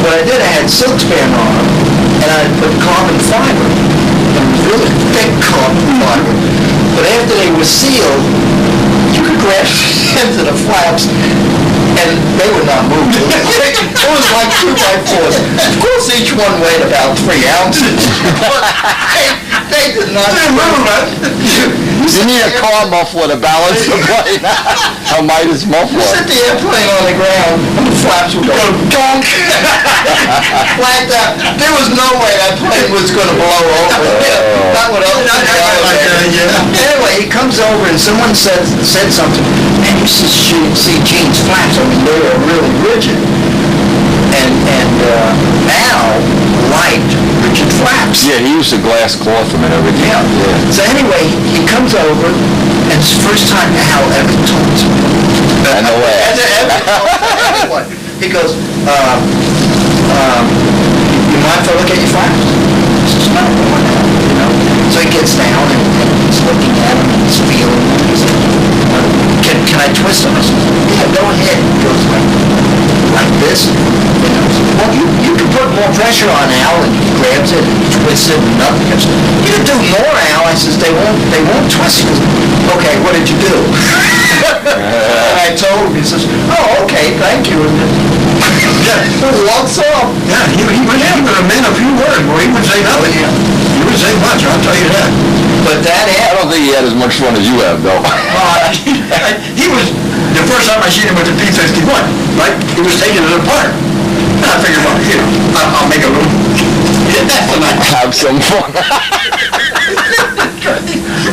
what I did, I had silk span on them, and I put carbon fiber. It was really thick carbon fiber. But after they were sealed, you could grab into the flaps, and they would not move. It was like 2x4s. Of course, each one weighed about 3 ounces. But they did not move. You need a car muffler to balance the plane. How might his muffler? You set the airplane on the ground, and the flaps would go donk. Like that. There was no way that plane was going to blow over. Not what else. Anyway, he comes over and someone said something, and you see Gene's flaps. I mean, they are really rigid. And now liked rigid flaps. Yeah, he used to glass cloth them and everything. Yeah. So anyway, he comes over, and it's the first time Al ever told me. I know that. Everyone. He goes, you mind if I look at your flaps? This is not worn out, you know. So he gets down and he's looking at them and he's feeling them. He's like, can I twist them? I said, yeah, go ahead. He goes like this. You know, well, you can put more pressure on Al, and he grabs it and he twists it and nothing. You can do more, Al. I says, they won't twist. He goes, okay, what did you do? And I told him. He says, oh, okay, thank you. Walks off. Yeah, he would have meant a few words, boy. He wouldn't say nothing. Yeah. He wouldn't say much, I'll tell you that. But that I don't think he had as much fun as you have, though. He was, the first time I seen him with the P-51, right? He was taking it apart. And I figured, well, you know, I'll make a little, that's a nice. Have some fun. I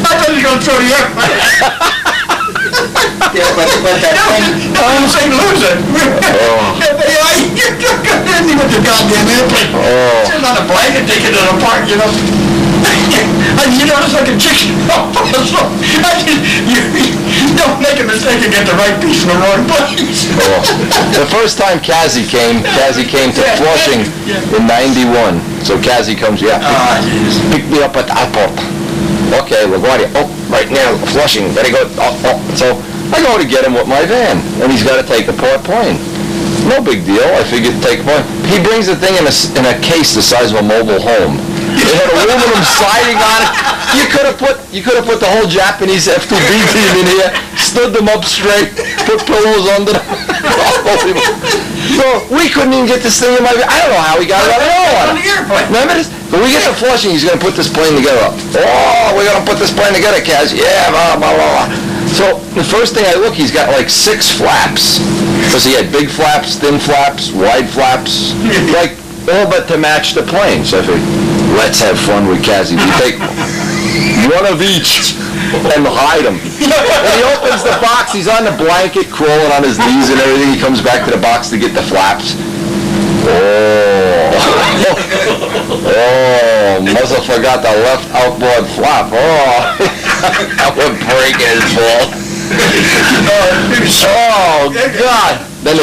thought he was going to throw the airplane. Yeah, but that thing. I'm St. Louis. He went to goddamn airplane. Sitting on a blanket taking it apart, you know. You know, it's like a chicken. You don't make a mistake and get the right piece in the wrong place. The first time Kazi came to Flushing in '91. So Kazi comes, pick me up at the airport. Okay, LaGuardia. Oh, right now, Flushing. Very good. Oh. So I go to get him with my van, and he's got to take apart plane. No big deal. I figured take apart. He brings the thing in a case the size of a mobile home. It had aluminum siding on it. You could have put the whole Japanese F-2B team in here, stood them up straight, put pillows under them. So we couldn't even get this thing in my van. I don't know how he got it on the airplane. Remember this? When we get to Flushing, he's going to put this plane together. Oh, we're going to put this plane together, Kaz. Yeah, blah, blah, blah. So the first thing I look, he's got like 6 flaps. Because he had big flaps, thin flaps, wide flaps, like all but to match the plane. So I figured, let's have fun with Kazi. We take one of each and hide them. And he opens the box, he's on the blanket, crawling on his knees and everything. He comes back to the box to get the flaps. Oh, must have forgot the left outboard flap. Oh, that would break his ball. Oh, God. Then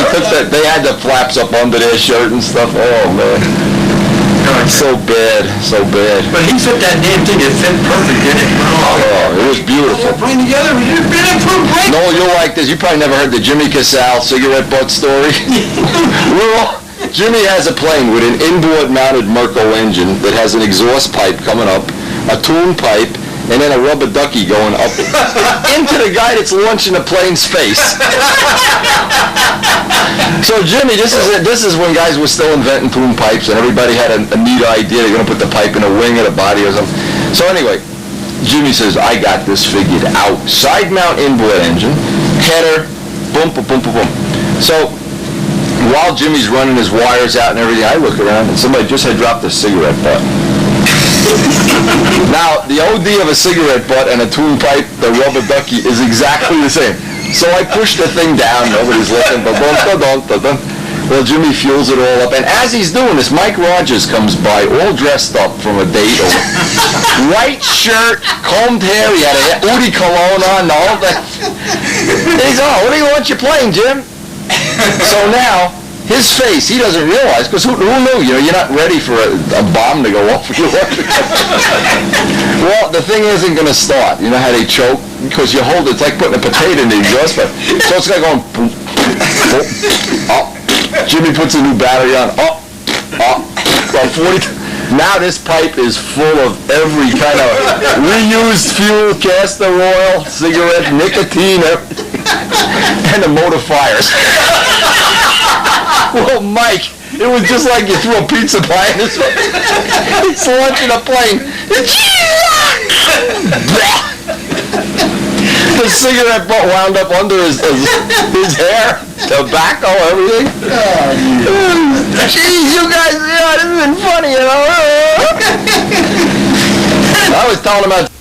they had the flaps up under their shirt and stuff. Oh, man. So bad. But he fit that damn thing, it fit perfect, didn't it? Oh, it was beautiful. Playing together, it's been improved, right? No, you'll like this. You probably never heard the Jimmy Casale cigarette butt story. Jimmy has a plane with an inboard mounted Merco engine that has an exhaust pipe coming up, a tune pipe, and then a rubber ducky going up into the guy that's launching the plane's face. So Jimmy, this is when guys were still inventing tune pipes and everybody had a neat idea. They're going to put the pipe in a wing of the body or something. So anyway, Jimmy says, I got this figured out. Side mount inboard engine, header, boom, boom, boom, boom, boom. So while Jimmy's running his wires out and everything, I look around and somebody just had dropped a cigarette butt. Now, the OD of a cigarette butt and a tune pipe, the rubber ducky, is exactly the same. So I pushed the thing down, nobody's looking, ba-dum. Well, Jimmy fuels it all up, and as he's doing this, Mike Rogers comes by, all dressed up from a date, white shirt, combed hair, he had a Udi cologne on, all that. And he's, what do you want you playing, Jim? So now, his face, he doesn't realize, because who knew, you're not ready for a bomb to go off. Well, the thing isn't going to start. You know how they choke? Because you hold it, it's like putting a potato in the exhaust pipe. So it's like going, boom, boom, up. Jimmy puts a new battery on, up, about 40. Now this pipe is full of every kind of reused fuel, castor oil, cigarette, nicotine, and the motor fires. Well, Mike, it was just like you threw a pizza pie in his It's launching a plane. The cigarette butt wound up under his hair, tobacco, everything. Jeez, you guys, this has been funny, I was telling him about